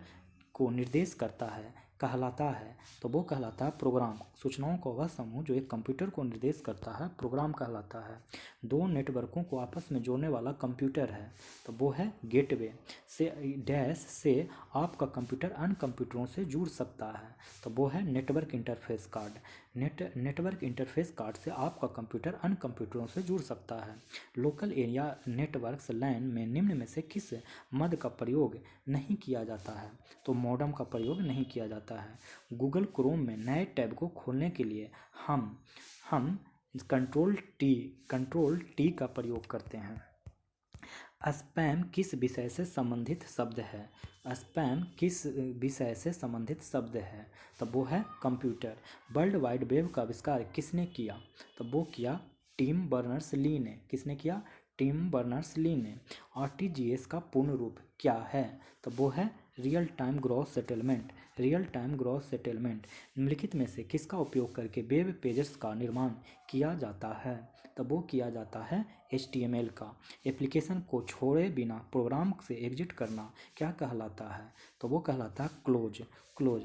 S1: को निर्देश करता है कहलाता है, तो वो कहलाता है प्रोग्राम। सूचनाओं का वह समूह जो एक कंप्यूटर को निर्देश करता है प्रोग्राम कहलाता है। दो नेटवर्कों को आपस में जोड़ने वाला कंप्यूटर है, तो वो है गेटवे। से आपका कंप्यूटर अन्य कंप्यूटरों से जुड़ सकता है, तो वो है network interface card. Network interface card से आपका कंप्यूटर अन्य कंप्यूटरों से जुड़ सकता है। लोकल एरिया नेटवर्क्स LAN में निम्न में से किस मद का प्रयोग नहीं किया जाता है? तो मॉडेम का प्रयोग नहीं किया जाता है। गूगल क्रोम में नए टैब को खोलने के लिए हम कंट्रोल टी का प्रयोग करते हैं। स्पैम किस विषय से संबंधित शब्द है? स्पैम किस विषय से संबंधित शब्द है? तो वो है कंप्यूटर। वर्ल्ड वाइड वेब का आविष्कार किसने किया? तो वो किया टिम बर्नर्स-ली ने। किसने किया? टिम बर्नर्स-ली ने। आरटीजीएस का पूर्ण रूप क्या है? तो वो है real time gross settlement. Real time gross settlement. निम्नलिखित में से किसका उपयोग करके वेब पेजेस का निर्माण किया जाता है? तो वो किया जाता है HTML का। एप्लीकेशन को छोड़े बिना प्रोग्राम से एग्जिट करना क्या कहलाता है? तो वो कहलाता है क्लोज।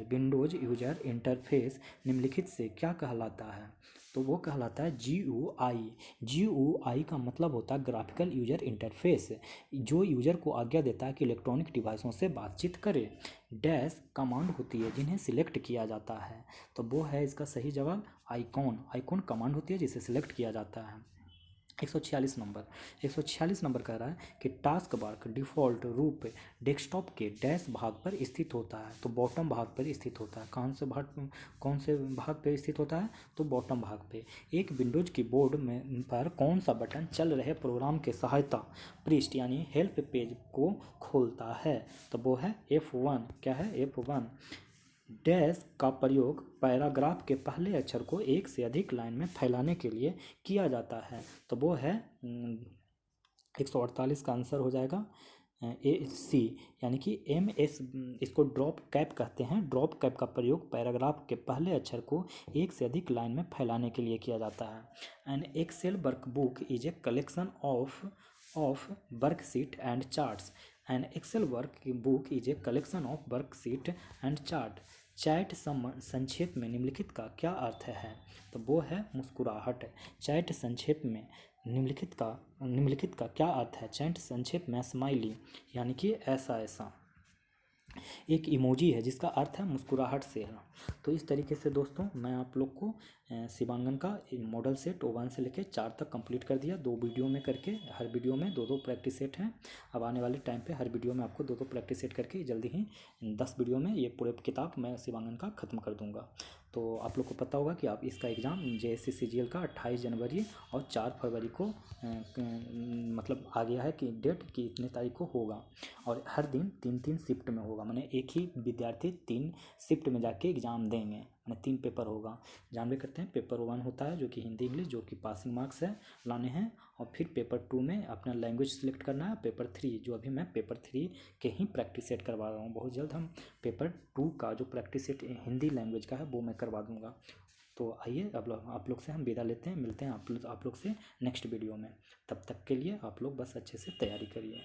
S1: विंडोज यूजर इंटरफेस निम्नलिखित से क्या कहलाता है? तो वो कहलाता है GUI। GUI का मतलब होता है ग्राफिकल यूजर इंटरफेस, जो यूजर को आज्ञा देता है कि इलेक्ट्रॉनिक डिवाइसों से बातचीत करे। डैश कमांड होती है जिन्हें सिलेक्ट किया जाता है। तो वो है इसका सही जवाब आइकॉन कमांड होती है जिसे सिलेक्ट किया जाता है। 146 नंबर कह रहा है कि टास्क बार डिफ़ॉल्ट रूप डेस्कटॉप के डैश भाग पर स्थित होता है। तो बॉटम भाग पर स्थित होता है। कौन से भाग पर स्थित होता है? तो बॉटम भाग पे। एक विंडोज कीबोर्ड में पर कौन सा बटन चल रहे प्रोग्राम के सहायता पृष्ठ यानी हेल्प पेज को खोलता है? तो वो है F1। क्या है? F1। डैश का प्रयोग पैराग्राफ के पहले अक्षर को एक से अधिक लाइन में फैलाने के लिए किया जाता है। तो वो है 148 का आंसर हो जाएगा AC, यानी कि MS। इसको ड्रॉप कैप कहते हैं। ड्रॉप कैप का प्रयोग पैराग्राफ के पहले अक्षर को एक से अधिक लाइन में फैलाने के लिए किया जाता है। An Excel workbook is a collection of worksheet and charts. An Excel workbook is a collection of worksheet and chart. Chat संक्षेप में निम्नलिखित का क्या अर्थ है? तो वो है मुस्कुराहट। चैट संक्षेप में निम्नलिखित का क्या अर्थ है? चैट संक्षेप में स्माइली, यानी कि ऐसा एक इमोजी है जिसका अर्थ है मुस्कुराहट से है। तो इस तरीके से दोस्तों मैं आप लोग को शिवांगन का मॉडल सेट 1 से लेकर 4 तक कंप्लीट कर दिया, 2 वीडियो में करके। हर वीडियो में 2-2 प्रैक्टिस सेट हैं। अब आने वाले टाइम पे हर वीडियो में आपको 2-2 प्रैक्टिस सेट करके जल्दी ही 10 वीडियो में ये पूरे किताब मैं शिवांगन का ख़त्म कर दूंगा। तो आप लोग को पता होगा कि आप इसका एग्ज़ाम JSC CGL का 28 जनवरी और 4 फरवरी को मतलब आ गया है कि डेट कि इतने तारीख को होगा। और हर दिन 3-3 शिफ्ट में होगा, माने एक ही विद्यार्थी 3 शिफ्ट में जाके एग्ज़ाम देंगे, माने 3 पेपर होगा। जानबे करते हैं पेपर 1 होता है जो कि हिंदी इंग्लिश, जो कि पासिंग मार्क्स है लाने हैं। और फिर पेपर 2 में अपना लैंग्वेज सिलेक्ट करना है। पेपर 3 जो अभी मैं पेपर 3 के ही प्रैक्टिस सेट करवा रहा हूँ। बहुत जल्द हम पेपर 2 का जो प्रैक्टिस सेट हिंदी लैंग्वेज का है वो मैं करवा दूँगा। तो आइए अब आप लोग से हम विदा लेते हैं। मिलते हैं आप लोग से नेक्स्ट वीडियो में। तब तक के लिए आप लोग बस अच्छे से तैयारी करिए।